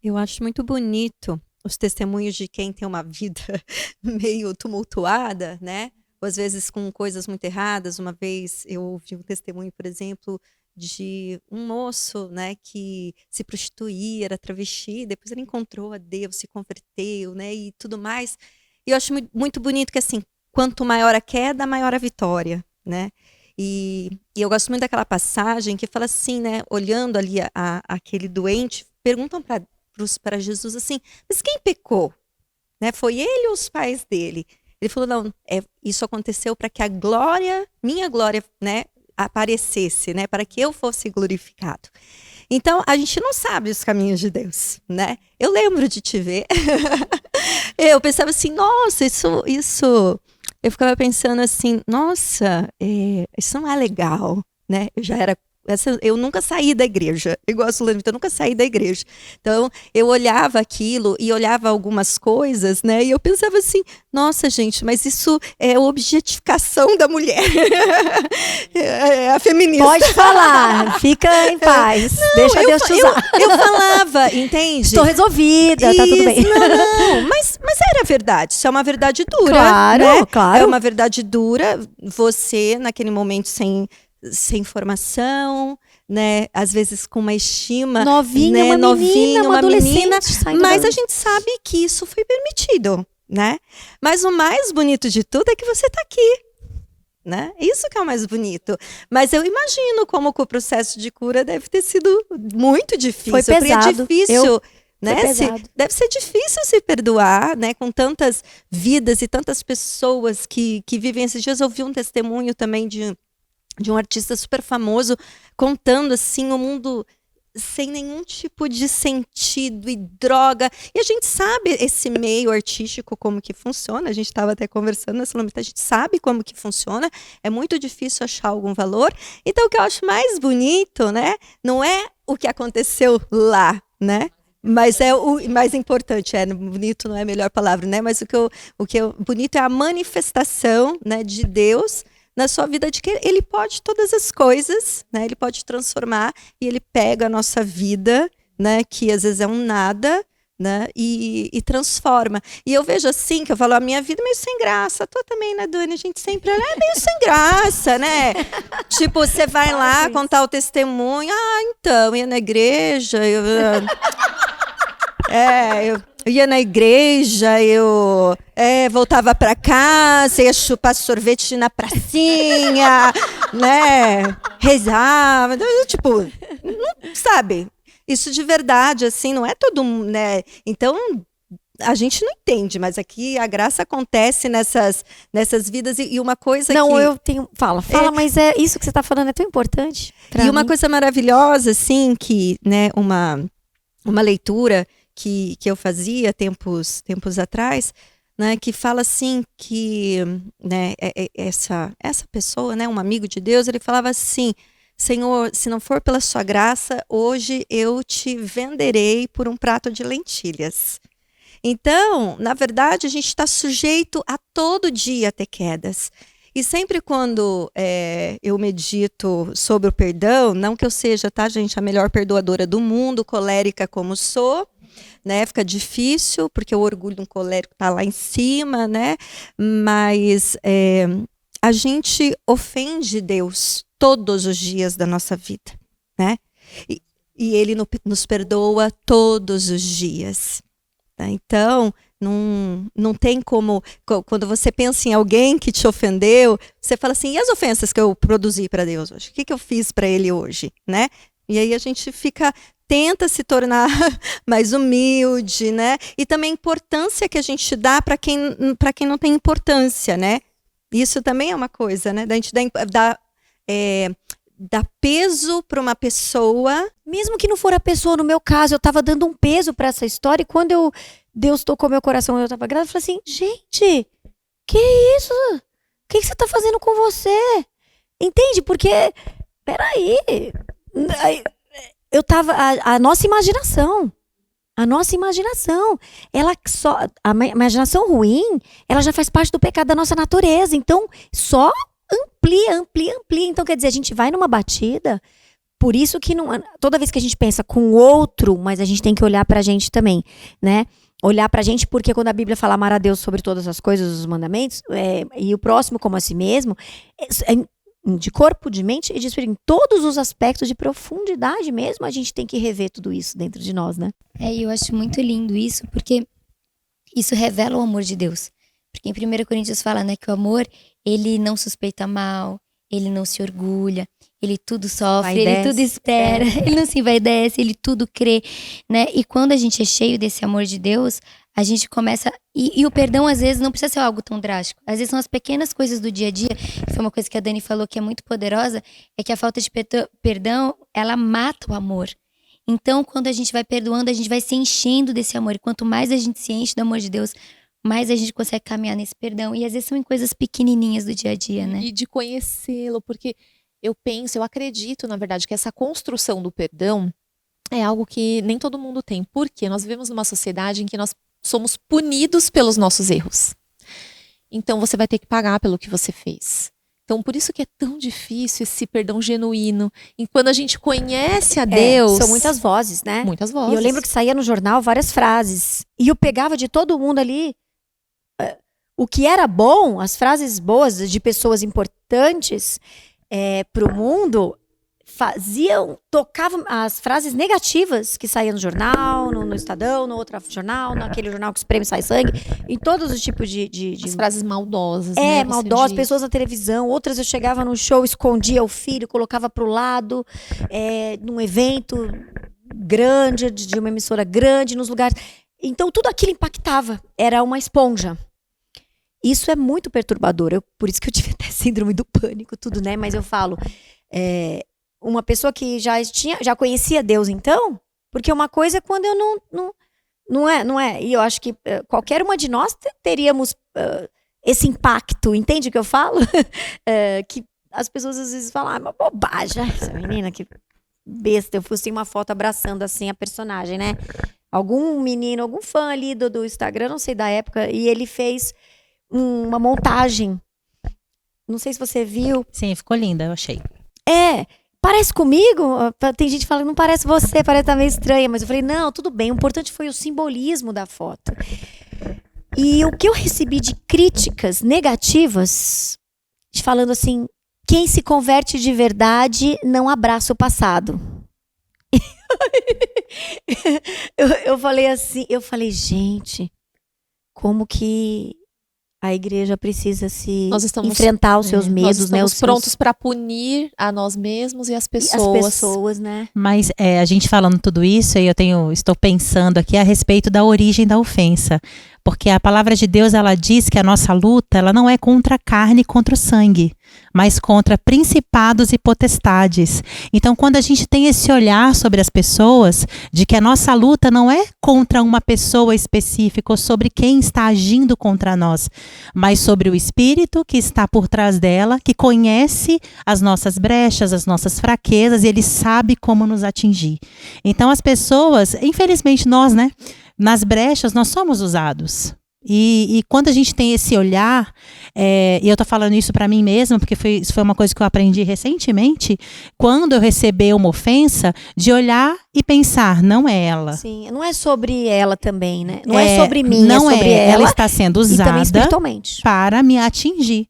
Eu acho muito bonito os testemunhos de quem tem uma vida meio tumultuada, né? Ou às vezes com coisas muito erradas. Uma vez eu ouvi um testemunho, por exemplo, de um moço, né, que se prostituía, era travesti, depois ele encontrou a Deus, se converteu, né, e tudo mais. E eu acho muito bonito que, assim, quanto maior a queda, maior a vitória, né? E eu gosto muito daquela passagem que fala assim, né, olhando ali aquele doente, perguntam para Jesus assim, mas quem pecou? Né, foi ele ou os pais dele? Ele falou, não, isso aconteceu para que minha glória, né, aparecesse, né, para que eu fosse glorificado. Então, a gente não sabe os caminhos de Deus, né? Eu lembro de te ver. Eu pensava assim, nossa, isso... Eu ficava pensando assim, nossa, isso não é legal, né? Eu nunca saí da igreja, igual a Sulane, eu nunca saí da igreja. Então, eu olhava aquilo e olhava algumas coisas, né? E eu pensava assim, nossa, gente, mas isso é objetificação da mulher. É a feminista. Pode falar, fica em paz. Não, deixa Deus te usar. Eu falava, entende? Estou resolvida, tá tudo bem. Não, mas era verdade. Isso é uma verdade dura. Claro, né? claro. É uma verdade dura. Você, naquele momento, sem formação, né? Às vezes com uma estima, novinha, né? uma menina, mas a gente sabe que isso foi permitido, né? Mas o mais bonito de tudo é que você está aqui, né? Isso que é o mais bonito. Mas eu imagino como que o processo de cura deve ter sido muito difícil. Foi pesado. É difícil. Né? Deve ser difícil se perdoar, né? Com tantas vidas e tantas pessoas que vivem esses dias. Eu vi um testemunho também de um artista super famoso contando assim o mundo sem nenhum tipo de sentido e droga. E a gente sabe esse meio artístico como que funciona. A gente estava até conversando nessa momento, a gente sabe como que funciona. É muito difícil achar algum valor. Então o que eu acho mais bonito, né, não é o que aconteceu lá, né? Mas é o mais importante, bonito não é a melhor palavra, né? Mas o que bonito é a manifestação, né, de Deus na sua vida, de que ele pode todas as coisas, né? Ele pode transformar e ele pega a nossa vida, né? Que às vezes é um nada, né? E transforma. E eu vejo assim, que eu falo, a minha vida é meio sem graça. A tua também, né, Dani? A gente sempre é meio sem graça, né? Tipo, você vai lá contar o testemunho. Ah, então, ia na igreja, eu ia na igreja, eu voltava pra casa, ia chupar sorvete na pracinha, né, rezar, tipo, não, sabe? Isso de verdade, assim, não é todo mundo, né? Então, a gente não entende, mas aqui a graça acontece nessas vidas e uma coisa Não, que... eu tenho. Fala, mas é isso que você tá falando é tão importante. E uma coisa maravilhosa, assim, que, né, uma leitura que eu fazia tempos atrás, né, que fala assim que, né, essa pessoa, né, um amigo de Deus, ele falava assim: Senhor, se não for pela sua graça, hoje eu te venderei por um prato de lentilhas. Então, na verdade, a gente está sujeito a todo dia ter quedas. E sempre quando eu medito sobre o perdão, não que eu seja, tá, gente, a melhor perdoadora do mundo, colérica como sou, né? Fica difícil, porque o orgulho de um colérico está lá em cima, né? Mas a gente ofende Deus todos os dias da nossa vida, né? E Ele nos perdoa todos os dias. Tá? Então, não tem como, quando você pensa em alguém que te ofendeu, você fala assim: e as ofensas que eu produzi para Deus hoje? O que eu fiz para Ele hoje, né? E aí a gente tenta se tornar mais humilde, né? E também a importância que a gente dá para quem não tem importância, né? Isso também é uma coisa, né? Da gente dar peso para uma pessoa. Mesmo que não for a pessoa, no meu caso, eu tava dando um peso pra essa história, e quando Deus tocou meu coração, eu tava grávida, eu falei assim: gente, que isso? O que você tá fazendo com você? Entende? Porque, peraí, eu tava, a nossa imaginação, ela só, a imaginação ruim, ela já faz parte do pecado da nossa natureza, então só amplia. Então, quer dizer, a gente vai numa batida, por isso que toda vez que a gente pensa com o outro, mas a gente tem que olhar pra gente também, né? Olhar pra gente, porque quando a Bíblia fala amar a Deus sobre todas as coisas, os mandamentos, e o próximo como a si mesmo, de corpo, de mente e de espírito, em todos os aspectos de profundidade mesmo, a gente tem que rever tudo isso dentro de nós, né? E eu acho muito lindo isso, porque isso revela o amor de Deus. Porque em 1 Coríntios fala, né, que o amor, ele não suspeita mal, ele não se orgulha, ele tudo sofre, ele tudo espera, ele não se envaidece, ele tudo crê, né? E quando a gente é cheio desse amor de Deus, a gente começa... E o perdão, às vezes, não precisa ser algo tão drástico. Às vezes são as pequenas coisas do dia a dia. Foi uma coisa que a Dani falou que é muito poderosa, é que a falta de perdão, ela mata o amor. Então, quando a gente vai perdoando, a gente vai se enchendo desse amor. E quanto mais a gente se enche do amor de Deus, mais a gente consegue caminhar nesse perdão. E às vezes são em coisas pequenininhas do dia a dia, né? E de conhecê-lo, porque eu acredito, na verdade, que essa construção do perdão é algo que nem todo mundo tem. Porque nós vivemos numa sociedade em que nós somos punidos pelos nossos erros. Então você vai ter que pagar pelo que você fez. Então por isso que é tão difícil esse perdão genuíno. E quando a gente conhece a Deus... São muitas vozes, né? Muitas vozes. E eu lembro que saía no jornal várias frases. E eu pegava de todo mundo ali o que era bom, as frases boas de pessoas importantes para o mundo, tocavam as frases negativas que saíam no jornal, no Estadão, no outro jornal, naquele jornal que espreme e sai sangue, em todos os tipos de as frases maldosas, né? Maldosas, pessoas na televisão, outras eu chegava no show, escondia o filho, colocava pro lado, num evento grande, de uma emissora grande, nos lugares. Então tudo aquilo impactava, era uma esponja. Isso é muito perturbador, por isso que eu tive até síndrome do pânico, tudo, né? Mas eu falo, uma pessoa que já conhecia Deus, então, porque uma coisa é quando eu não é. E eu acho que qualquer uma de nós teríamos esse impacto, entende o que eu falo? Que as pessoas às vezes falam, uma bobagem, essa menina que besta, eu fosse uma foto abraçando assim a personagem, né? Algum menino, algum fã ali do Instagram, não sei da época, e ele fez uma montagem. Não sei se você viu. Sim, ficou linda, eu achei. Parece comigo? Tem gente que fala que não parece você, parece estar meio estranha, mas eu falei, não, tudo bem, o importante foi o simbolismo da foto. E o que eu recebi de críticas negativas, falando assim, quem se converte de verdade não abraça o passado. eu falei assim, gente, como que a igreja precisa se Nós estamos enfrentar os seus nós medos, né? estamos Os prontos para punir a nós mesmos e as as pessoas. pessoas, né? Mas a gente falando tudo isso, e estou pensando aqui a respeito da origem da ofensa. Porque a palavra de Deus, ela diz que a nossa luta, ela não é contra a carne e contra o sangue, mas contra principados e potestades. Então, quando a gente tem esse olhar sobre as pessoas, de que a nossa luta não é contra uma pessoa específica ou sobre quem está agindo contra nós, mas sobre o espírito que está por trás dela, que conhece as nossas brechas, as nossas fraquezas, e ele sabe como nos atingir. Então, as pessoas, infelizmente nós, né? Nas brechas, nós somos usados. E quando a gente tem esse olhar, e eu estou falando isso para mim mesma, porque isso foi uma coisa que eu aprendi recentemente, quando eu receber uma ofensa, de olhar e pensar, não é ela. Sim, não é sobre ela também, né? Não é sobre mim, não é sobre ela ela está sendo e também usada espiritualmente. para me atingir.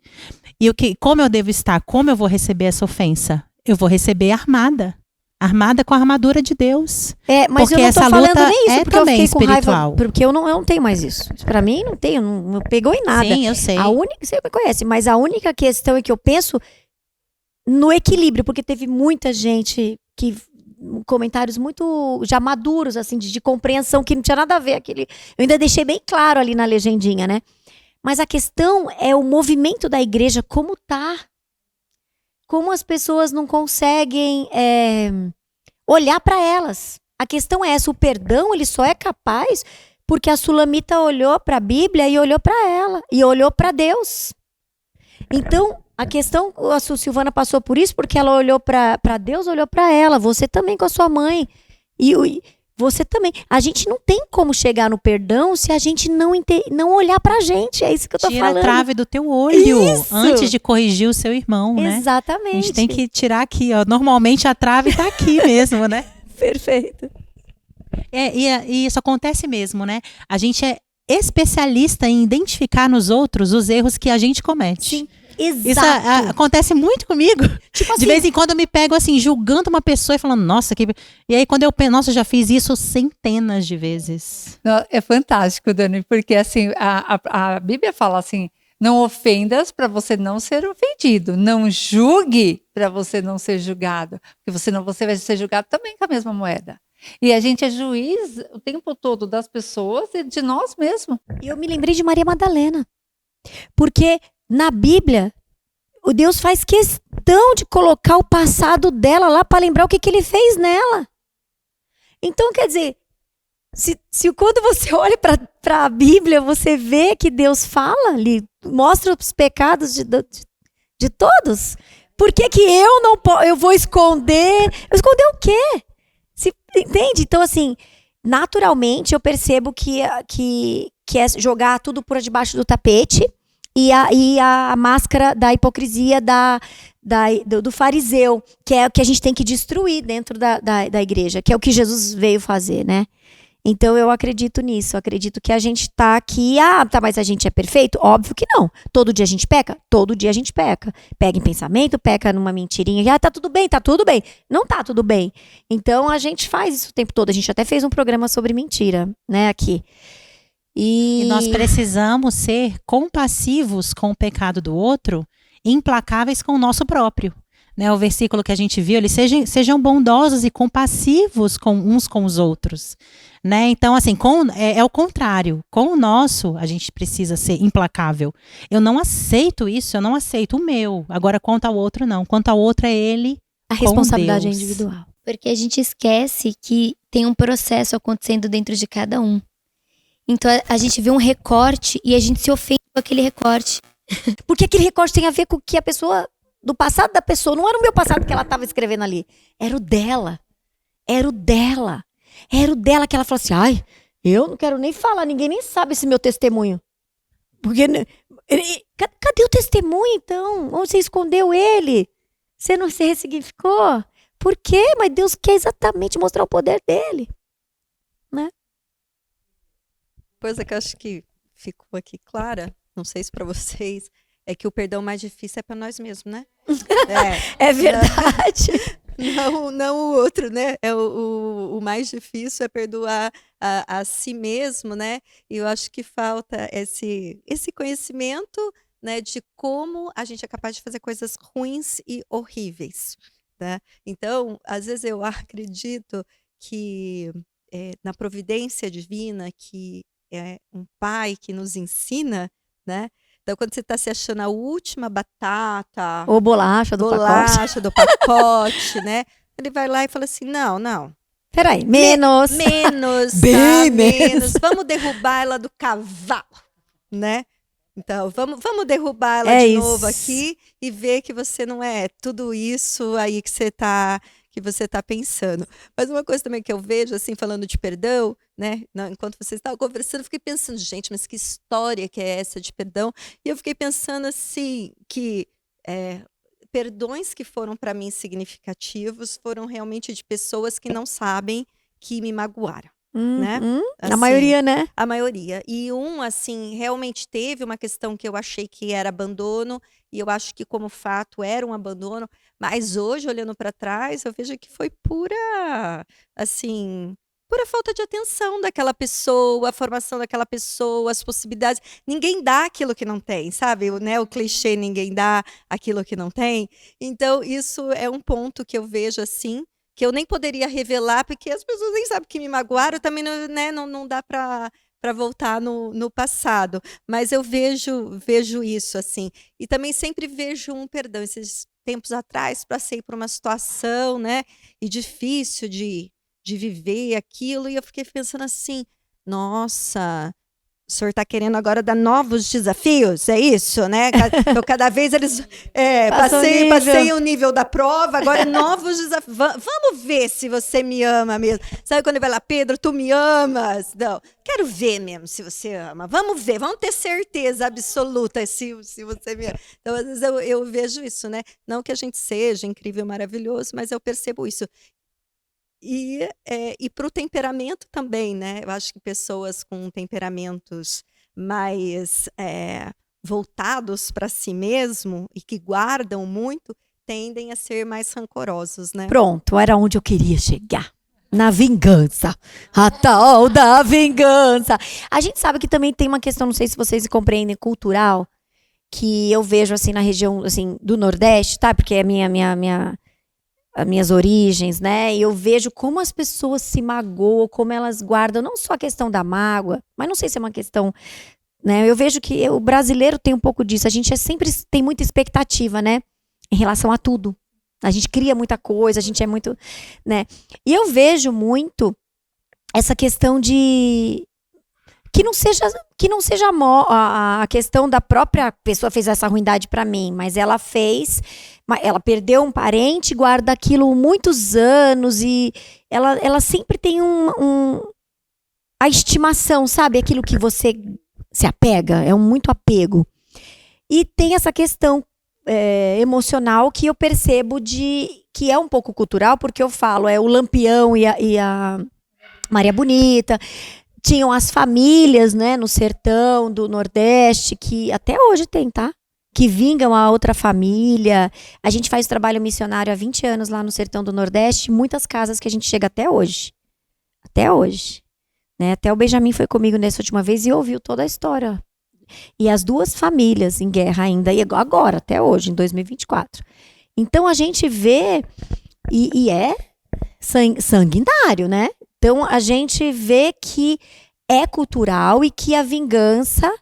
E como eu devo estar? Como eu vou receber essa ofensa? Eu vou receber armada com a armadura de Deus. Mas Porque eu não tô essa falando luta nem isso, é porque eu também fiquei com espiritual. raiva, porque eu não tenho mais isso. Pra mim não tenho, não pegou em nada. Sim, eu sei. A única, você me conhece, mas a única questão é que eu penso no equilíbrio, porque teve muita gente comentários muito já maduros, assim, de compreensão, que não tinha nada a ver aquele. Eu ainda deixei bem claro ali na legendinha, né? Mas a questão é o movimento da igreja, como tá. Como as pessoas não conseguem olhar para elas. A questão é essa, o perdão ele só é capaz porque a Sulamita olhou para a Bíblia e olhou para ela, e olhou para Deus. Então, a questão, a Silvana passou por isso porque ela olhou para Deus, olhou para ela, você também com a sua mãe, e você também. A gente não tem como chegar no perdão se a gente não olhar pra gente, é isso que eu tô Tira falando. a trave do teu olho Isso! antes de corrigir o seu irmão, né? Exatamente. A gente tem que tirar aqui, ó. Normalmente a trave tá aqui mesmo, né? Perfeito. E isso acontece mesmo, né? A gente é especialista em identificar nos outros os erros que a gente comete. Sim, Isso exato. acontece muito comigo. Tipo assim, De vez em quando eu me pego assim, julgando uma pessoa e falando, nossa, que. E aí quando eu penso, nossa, eu já fiz isso centenas de vezes. Não, é fantástico, Dani, porque assim, a Bíblia fala assim, não ofendas para você não ser ofendido, não julgue para você não ser julgado, porque senão você vai ser julgado também com a mesma moeda. E a gente é juiz o tempo todo das pessoas e de nós mesmos. eu me lembrei de Maria Madalena. Porque na Bíblia, o Deus faz questão de colocar o passado dela lá para lembrar o que ele fez nela. Então, quer dizer, se quando você olha para a Bíblia, você vê que Deus fala ali, mostra os pecados de todos. Por que eu vou esconder? Esconder o quê? Entende? Então, assim, naturalmente eu percebo que é jogar tudo por debaixo do tapete e a máscara da hipocrisia do fariseu, que é o que a gente tem que destruir dentro da igreja, que é o que Jesus veio fazer, né? Então eu acredito nisso, eu acredito que a gente tá aqui, mas a gente é perfeito? Óbvio que não. Todo dia a gente peca? Todo dia a gente peca. Pega em pensamento, peca numa mentirinha, tá tudo bem, Não tá tudo bem. Então a gente faz isso o tempo todo, a gente até fez um programa sobre mentira, né, aqui. E nós precisamos ser compassivos com o pecado do outro, implacáveis com o nosso próprio. Né, o versículo que a gente viu, eles sejam bondosos e compassivos uns com os outros. Né? Então, assim, é o contrário. Com o nosso, a gente precisa ser implacável. Eu não aceito isso, eu não aceito o meu. Agora, quanto ao outro, não. Quanto ao outro, é ele. A responsabilidade é Deus. individual. Porque a gente esquece que tem um processo acontecendo dentro de cada um. Então a gente vê um recorte e a gente se ofende com aquele recorte. Porque aquele recorte tem a ver com que a pessoa, do passado da pessoa, não era o meu passado que ela estava escrevendo ali. Era o dela. Era o dela que ela falou assim, eu não quero nem falar, ninguém nem sabe esse meu testemunho. Porque, cadê o testemunho então? Onde você escondeu ele? Você não se ressignificou? Por quê? Mas Deus quer exatamente mostrar o poder dele. Né? Coisa que eu acho que ficou aqui clara, não sei se para vocês, é que o perdão mais difícil é para nós mesmos, né? É verdade. Não o outro, né? O mais difícil é perdoar a si mesmo, né? E eu acho que falta esse conhecimento, né, de como a gente é capaz de fazer coisas ruins e horríveis, né? Então, às vezes eu acredito que na providência divina, que é um pai que nos ensina, né? Então, quando você está se achando a última batata, Ou bolacha do pacote. bolacha do pacote, né? Ele vai lá e fala assim: não. Peraí, menos. Menos, Bem tá? menos. Menos. Vamos derrubar ela do cavalo, né? Então, vamos derrubar ela É de novo isso. aqui e ver que você não é tudo isso aí que você tá pensando. Mas uma coisa também que eu vejo, assim, falando de perdão, né? Enquanto vocês estavam conversando, eu fiquei pensando, gente, mas que história que é essa de perdão? E eu fiquei pensando, assim, que perdões que foram para mim significativos foram realmente de pessoas que não sabem que me magoaram, né? A Assim, maioria, né? a maioria. E assim, realmente teve uma questão que eu achei que era abandono, e eu acho que como fato era um abandono, mas hoje, olhando para trás, eu vejo que foi assim, pura falta de atenção daquela pessoa, a formação daquela pessoa, as possibilidades. Ninguém dá aquilo que não tem, sabe? O clichê, ninguém dá aquilo que não tem. Então, isso é um ponto que eu vejo assim, que eu nem poderia revelar, porque as pessoas nem sabem que me magoaram, também não, né, não dá para voltar no passado. Mas eu vejo isso, assim. E também sempre vejo um perdão. Esses tempos atrás, passei por uma situação, né, e difícil de viver aquilo, e eu fiquei pensando assim, nossa, o senhor está querendo agora dar novos desafios, é isso, né? Então, cada vez eles... passei o nível da prova, agora novos desafios. Vamos ver se você me ama mesmo. Sabe quando ele vai lá, Pedro, tu me amas? Não, quero ver mesmo se você ama. Vamos ver, vamos ter certeza absoluta se você me ama. Então, às vezes eu vejo isso, né? Não que a gente seja incrível, maravilhoso, mas eu percebo isso. E para o temperamento também, né? Eu acho que pessoas com temperamentos mais voltados para si mesmo e que guardam muito, tendem a ser mais rancorosos, né? Pronto, era onde eu queria chegar. Na vingança. A tal da vingança. A gente sabe que também tem uma questão, não sei se vocês compreendem, cultural, que eu vejo assim na região assim, do Nordeste, tá? Porque é as minhas origens, né? E eu vejo como as pessoas se magoam, como elas guardam, não só a questão da mágoa, mas não sei se é uma questão, né? Eu vejo que o brasileiro tem um pouco disso. A gente sempre tem muita expectativa, né? Em relação a tudo. A gente cria muita coisa, a gente é muito, né? E eu vejo muito essa questão de que não seja a questão da própria pessoa fez essa ruindade pra mim, mas ela perdeu um parente, guarda aquilo muitos anos e ela sempre tem a estimação, sabe? Aquilo que você se apega, é muito apego. E tem essa questão emocional que eu percebo que é um pouco cultural, porque eu falo, o Lampião e a Maria Bonita. Tinham as famílias, né, no sertão do Nordeste, que até hoje tem, tá? Que vingam a outra família. A gente faz trabalho missionário há 20 anos lá no sertão do Nordeste, muitas casas que a gente chega até hoje. Até hoje. Né? Até o Benjamin foi comigo nessa última vez e ouviu toda a história. E as duas famílias em guerra ainda, e agora, até hoje, em 2024. Então a gente vê, e é sanguinário, né? Então, a gente vê que é cultural e que a vingança,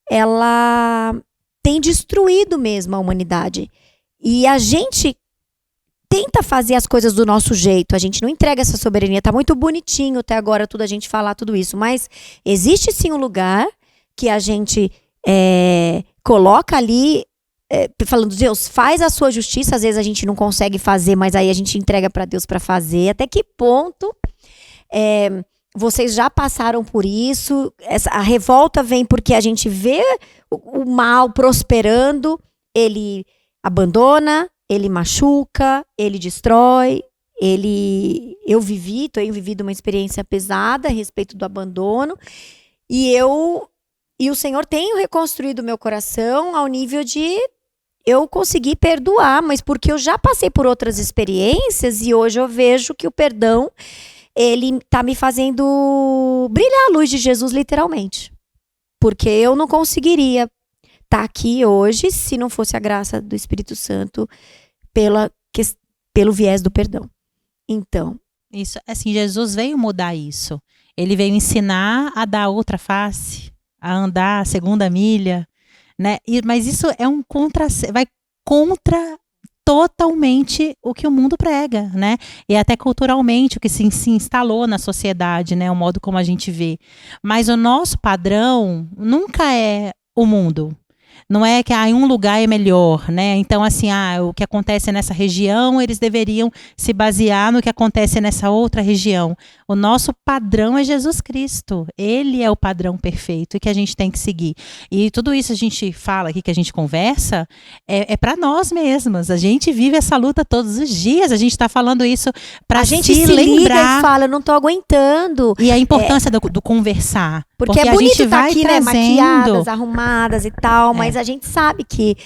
ela tem destruído mesmo a humanidade. E a gente tenta fazer as coisas do nosso jeito. A gente não entrega essa soberania. Tá muito bonitinho até agora tudo a gente falar tudo isso. Mas existe sim um lugar que a gente coloca ali, falando, Deus, faz a sua justiça. Às vezes a gente não consegue fazer, mas aí a gente entrega para Deus para fazer. Até que ponto... vocês já passaram por isso, a revolta vem porque a gente vê o mal prosperando, ele abandona, ele machuca, ele destrói, tenho vivido uma experiência pesada a respeito do abandono, e o Senhor tem reconstruído meu coração ao nível de eu consegui perdoar, mas porque eu já passei por outras experiências e hoje eu vejo que o perdão, ele tá me fazendo brilhar a luz de Jesus, literalmente. Porque eu não conseguiria estar aqui hoje se não fosse a graça do Espírito Santo pelo viés do perdão. Então, Isso, assim, Jesus veio mudar isso. Ele veio ensinar a dar outra face, a andar a segunda milha, né? Mas isso é vai contra totalmente o que o mundo prega, né? E até culturalmente o que se instalou na sociedade, né? O modo como a gente vê. Mas o nosso padrão nunca é o mundo. Não é que em um lugar é melhor, né? Então, assim, o que acontece nessa região, eles deveriam se basear no que acontece nessa outra região. O nosso padrão é Jesus Cristo. Ele é o padrão perfeito e que a gente tem que seguir. E tudo isso a gente fala aqui, que a gente conversa, é para nós mesmas. A gente vive essa luta todos os dias. A gente está falando isso para a gente se lembrar. liga e fala, eu não tô aguentando. E a importância do conversar. Porque é a bonito gente estar vai aqui, trazendo... né, maquiadas, arrumadas e tal, mas a gente sabe que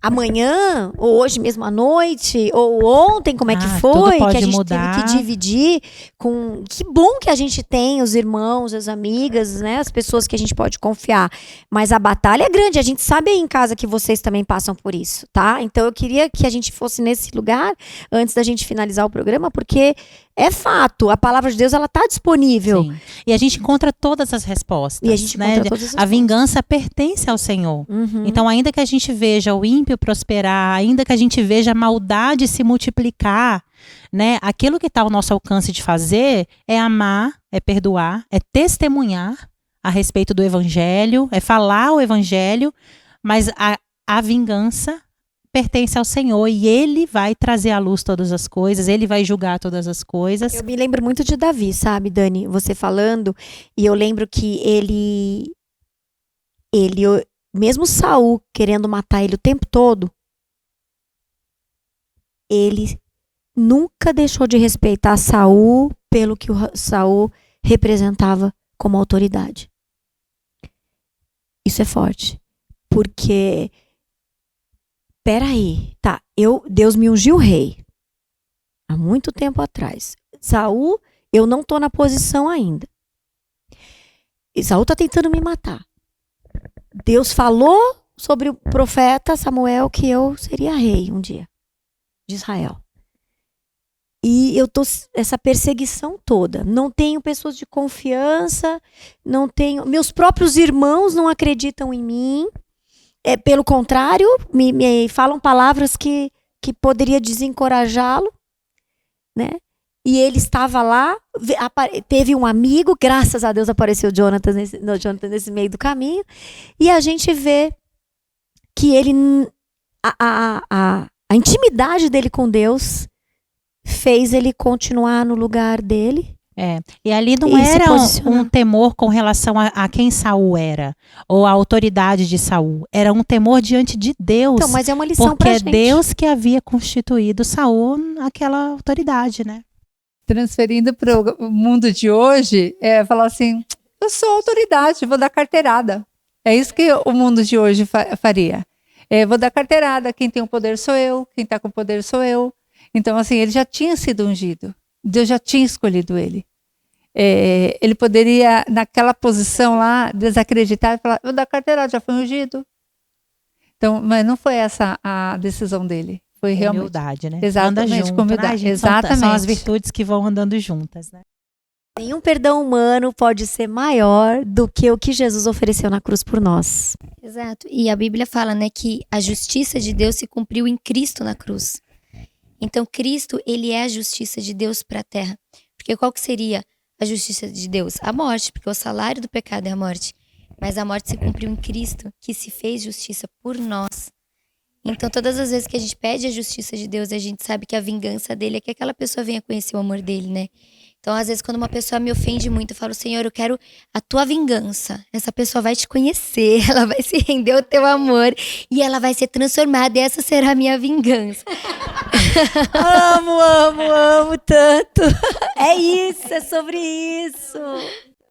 amanhã, ou hoje mesmo à noite, ou ontem, como é que tudo foi, pode que a gente mudar. teve que dividir com... Que bom que a gente tem os irmãos, as amigas, né, as pessoas que a gente pode confiar. Mas a batalha é grande, a gente sabe aí em casa que vocês também passam por isso, tá? Então eu queria que a gente fosse nesse lugar, antes da gente finalizar o programa, porque é fato, a palavra de Deus, ela tá disponível. Sim. E a gente encontra todas as respostas. E a gente né? encontra todas as A vingança pertence ao Senhor. Uhum. Então, ainda que a gente veja o ímpio prosperar, ainda que a gente veja a maldade se multiplicar, né? Aquilo que está ao nosso alcance de fazer é amar, é perdoar, é testemunhar a respeito do evangelho, é falar o evangelho, mas a vingança pertence ao Senhor e Ele vai trazer à luz todas as coisas, Ele vai julgar todas as coisas. Eu me lembro muito de Davi, sabe, Dani? Você falando, e eu lembro que ele mesmo Saul querendo matar ele o tempo todo, ele nunca deixou de respeitar Saul pelo que o Saul representava como autoridade. Isso é forte, porque peraí, tá, Deus me ungiu rei há muito tempo atrás. Saul, eu não tô na posição ainda. E Saul tá tentando me matar. Deus falou sobre o profeta Samuel que eu seria rei um dia de Israel. E eu tô essa perseguição toda. Não tenho pessoas de confiança, não tenho, meus próprios irmãos não acreditam em mim. Pelo contrário, me falam palavras que poderia desencorajá-lo, né? E ele estava lá, teve um amigo, graças a Deus apareceu Jonathan nesse meio do caminho, e a gente vê que ele, a intimidade dele com Deus fez ele continuar no lugar dele. E ali não era um temor com relação a quem Saul era, ou a autoridade de Saul. Era um temor diante de Deus. Então, mas é uma lição porque pra é gente. Deus que havia constituído Saul aquela autoridade, né? Transferindo para o mundo de hoje, falar assim, eu sou autoridade, vou dar carteirada. É isso que o mundo de hoje faria. Vou dar carteirada, quem tem o poder sou eu, quem está com o poder sou eu. Então, assim, ele já tinha sido ungido. Deus já tinha escolhido ele. Ele poderia, naquela posição lá, desacreditar e falar, vou dar carteirada, já foi ungido. Então, mas não foi essa a decisão dele. Foi realmente humildade, né? Exatamente, junto, com humildade. né, Exatamente. São as virtudes que vão andando juntas, né? Nenhum perdão humano pode ser maior do que o que Jesus ofereceu na cruz por nós. Exato. E a Bíblia fala, né, que a justiça de Deus se cumpriu em Cristo na cruz. Então, Cristo, ele é a justiça de Deus para a terra. Porque qual que seria a justiça de Deus? A morte, porque o salário do pecado é a morte. Mas a morte se cumpriu em Cristo, que se fez justiça por nós. Então, todas as vezes que a gente pede a justiça de Deus, a gente sabe que a vingança dele é que aquela pessoa venha conhecer o amor dele, né? Então, às vezes, quando uma pessoa me ofende muito, eu falo, Senhor, eu quero a tua vingança. Essa pessoa vai te conhecer, ela vai se render ao teu amor e ela vai ser transformada e essa será a minha vingança. Amo tanto. É isso, é sobre isso.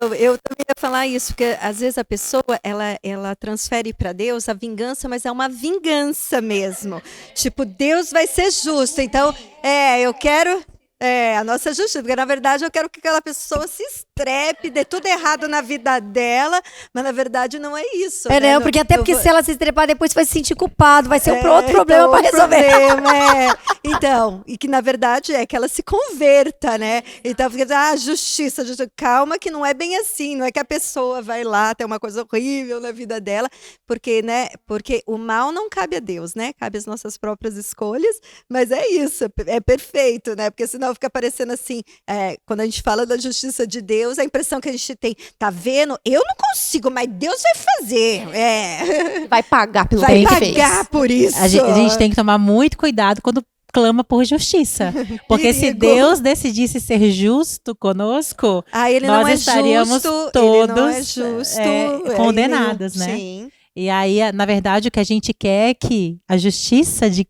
Eu também ia falar isso, porque às vezes a pessoa, ela transfere para Deus a vingança, mas é uma vingança mesmo. Tipo, Deus vai ser justo, então, eu quero a nossa justiça, porque na verdade eu quero que aquela pessoa se estrepe, dê tudo errado na vida dela, mas na verdade não é isso. É, né? não, porque até porque se ela se estrepar depois vai se sentir culpado, vai ser outro problema então, para resolver. Então, e que na verdade é que ela se converta, né? Então, porque, justiça, calma, que não é bem assim, não é que a pessoa vai lá, tem uma coisa horrível na vida dela, porque, né? Porque o mal não cabe a Deus, né? Cabe às nossas próprias escolhas, mas é isso, é perfeito, né? Porque senão fica parecendo assim, quando a gente fala da justiça de Deus, a impressão que a gente tem, tá vendo? Eu não consigo, mas Deus vai fazer. Vai pagar pelo Vai bem que fez. pagar por isso. A gente tem que tomar muito cuidado quando clama por justiça. Porque se Perigo. Deus decidisse ser justo conosco, Ele nós não é estaríamos justo, todos ele não é justo, condenados, né? Sim. E aí, na verdade, o que a gente quer é que a justiça de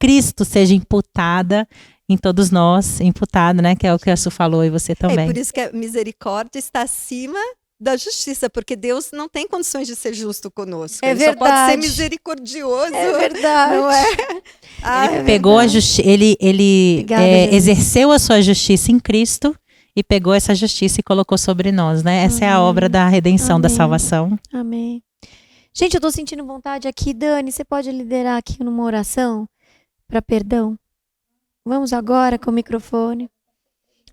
Cristo seja imputada em todos nós, imputada, né? Que é o que a Su falou e você também. Por isso que a misericórdia está acima da justiça, porque Deus não tem condições de ser justo conosco. É Ele só pode ser verdade. misericordioso. É verdade. Não é? Ele pegou a justiça, ele Obrigada, Jesus. exerceu a sua justiça em Cristo e pegou essa justiça e colocou sobre nós, né? Essa é a obra da redenção, da Amém. salvação. Amém. Gente, eu tô sentindo vontade aqui. Dani, você pode liderar aqui numa oração para perdão? Vamos agora com o microfone.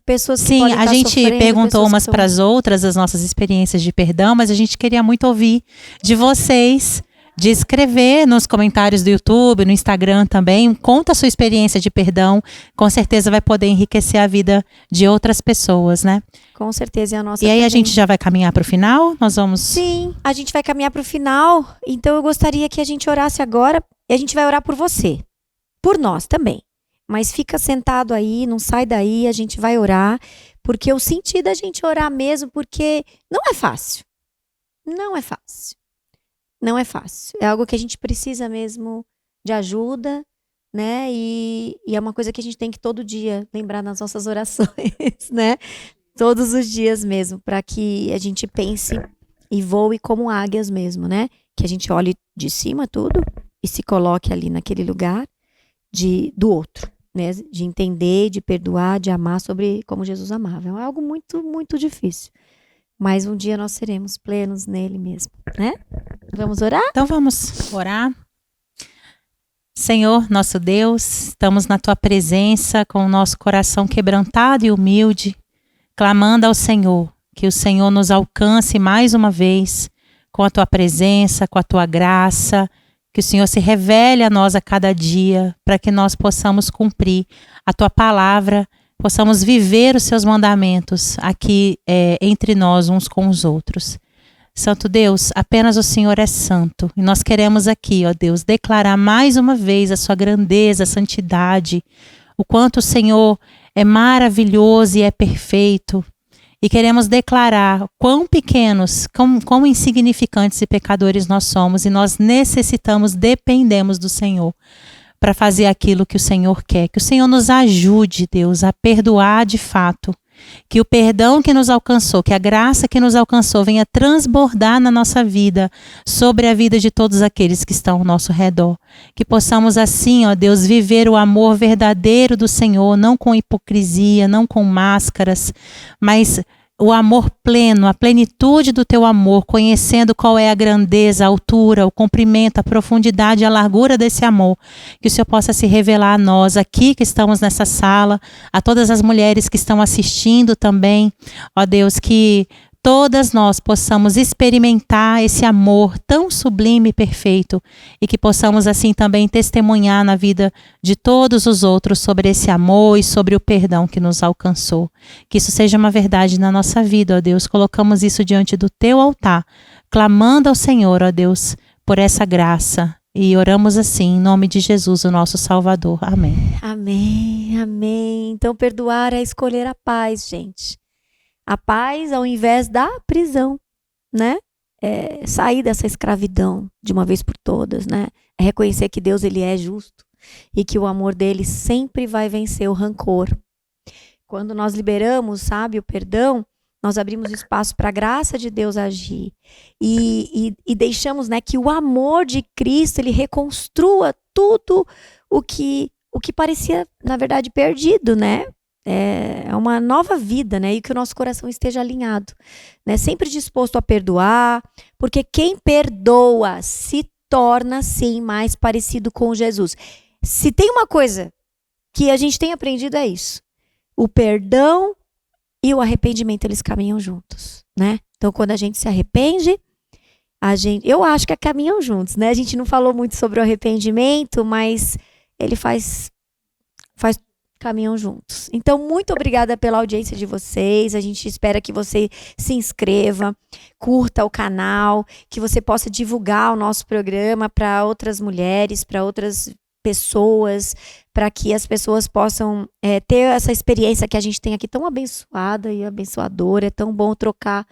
Pessoas que Sim, podem a estar gente sofrendo, perguntou pessoas umas que para as outras as nossas experiências de perdão, mas a gente queria muito ouvir de vocês, de escrever nos comentários do YouTube, no Instagram também. Conta a sua experiência de perdão, com certeza vai poder enriquecer a vida de outras pessoas, né? Com certeza é a nossa E aí a também. gente já vai caminhar para o final? Nós vamos... Sim, a gente vai caminhar para o final. Então eu gostaria que a gente orasse agora. E a gente vai orar por você. Por nós também. Mas fica sentado aí, não sai daí, a gente vai orar. Porque eu senti da gente orar mesmo, porque não é fácil. Não é fácil. Não é fácil. É algo que a gente precisa mesmo de ajuda, né? E é uma coisa que a gente tem que todo dia lembrar nas nossas orações, né? Todos os dias mesmo, para que a gente pense e voe como águias mesmo, né? Que a gente olhe de cima tudo e se coloque ali naquele lugar do outro, né? De entender, de perdoar, de amar sobre como Jesus amava. É algo muito, muito difícil. Mas um dia nós seremos plenos nele mesmo, né? Vamos orar? Então vamos orar. Senhor, nosso Deus, estamos na tua presença com o nosso coração quebrantado e humilde, clamando ao Senhor, que o Senhor nos alcance mais uma vez com a tua presença, com a tua graça, que o Senhor se revele a nós a cada dia, para que nós possamos cumprir a tua palavra, possamos viver os seus mandamentos aqui entre nós uns com os outros. Santo Deus, apenas o Senhor é santo. E nós queremos aqui, ó Deus, declarar mais uma vez a sua grandeza, a santidade, o quanto o Senhor é maravilhoso e é perfeito. E queremos declarar quão pequenos, quão insignificantes e pecadores nós somos. E nós necessitamos, dependemos do Senhor para fazer aquilo que o Senhor quer. Que o Senhor nos ajude, Deus, a perdoar de fato. Que o perdão que nos alcançou, que a graça que nos alcançou venha transbordar na nossa vida, sobre a vida de todos aqueles que estão ao nosso redor. Que possamos assim, ó Deus, viver o amor verdadeiro do Senhor, não com hipocrisia, não com máscaras, mas o amor pleno, a plenitude do teu amor, conhecendo qual é a grandeza, a altura, o comprimento, a profundidade e a largura desse amor. Que o Senhor possa se revelar a nós aqui que estamos nessa sala, a todas as mulheres que estão assistindo também. Ó Deus, que todas nós possamos experimentar esse amor tão sublime e perfeito e que possamos assim também testemunhar na vida de todos os outros sobre esse amor e sobre o perdão que nos alcançou. Que isso seja uma verdade na nossa vida, ó Deus. Colocamos isso diante do teu altar, clamando ao Senhor, ó Deus, por essa graça. E oramos assim, em nome de Jesus, o nosso Salvador. Amém. Amém, amém. Então perdoar é escolher a paz, gente. A paz ao invés da prisão, né? É sair dessa escravidão de uma vez por todas, né? É reconhecer que Deus, ele é justo e que o amor dele sempre vai vencer o rancor. Quando nós liberamos, sabe, o perdão, nós abrimos espaço para a graça de Deus agir. E deixamos, né, que o amor de Cristo, ele reconstrua tudo o que parecia, na verdade, perdido, né? É uma nova vida, né? E que o nosso coração esteja alinhado, né? Sempre disposto a perdoar, porque quem perdoa se torna, sim, mais parecido com Jesus. Se tem uma coisa que a gente tem aprendido é isso. O perdão e o arrependimento, eles caminham juntos, né? Então, quando a gente se arrepende, eu acho que caminham juntos, né? A gente não falou muito sobre o arrependimento, mas ele caminham juntos. Então, muito obrigada pela audiência de vocês. A gente espera que você se inscreva, curta o canal, que você possa divulgar o nosso programa para outras mulheres, para outras pessoas, para que as pessoas possam ter essa experiência que a gente tem aqui tão abençoada e abençoadora. É tão bom trocar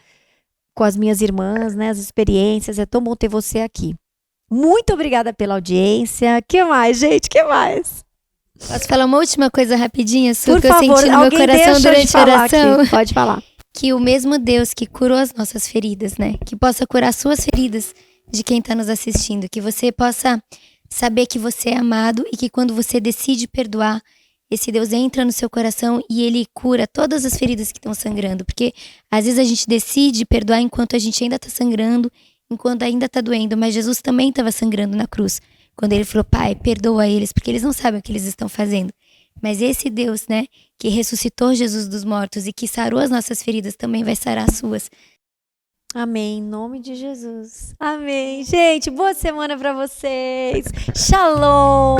com as minhas irmãs, né, as experiências. É tão bom ter você aqui. Muito obrigada pela audiência. Que mais, gente? Que mais? Posso falar uma última coisa rapidinha, Su, Por que eu favor, senti no meu alguém coração deixa eu te durante a falar oração? aqui. Pode falar. Que o mesmo Deus que curou as nossas feridas, né? Que possa curar suas feridas de quem está nos assistindo. Que você possa saber que você é amado e que quando você decide perdoar, esse Deus entra no seu coração e ele cura todas as feridas que estão sangrando. Porque às vezes a gente decide perdoar enquanto a gente ainda está sangrando, enquanto ainda está doendo. Mas Jesus também estava sangrando na cruz. Quando ele falou, Pai, perdoa eles, porque eles não sabem o que eles estão fazendo. Mas esse Deus, né, que ressuscitou Jesus dos mortos e que sarou as nossas feridas, também vai sarar as suas. Amém, em nome de Jesus. Amém. Gente, boa semana para vocês. Shalom.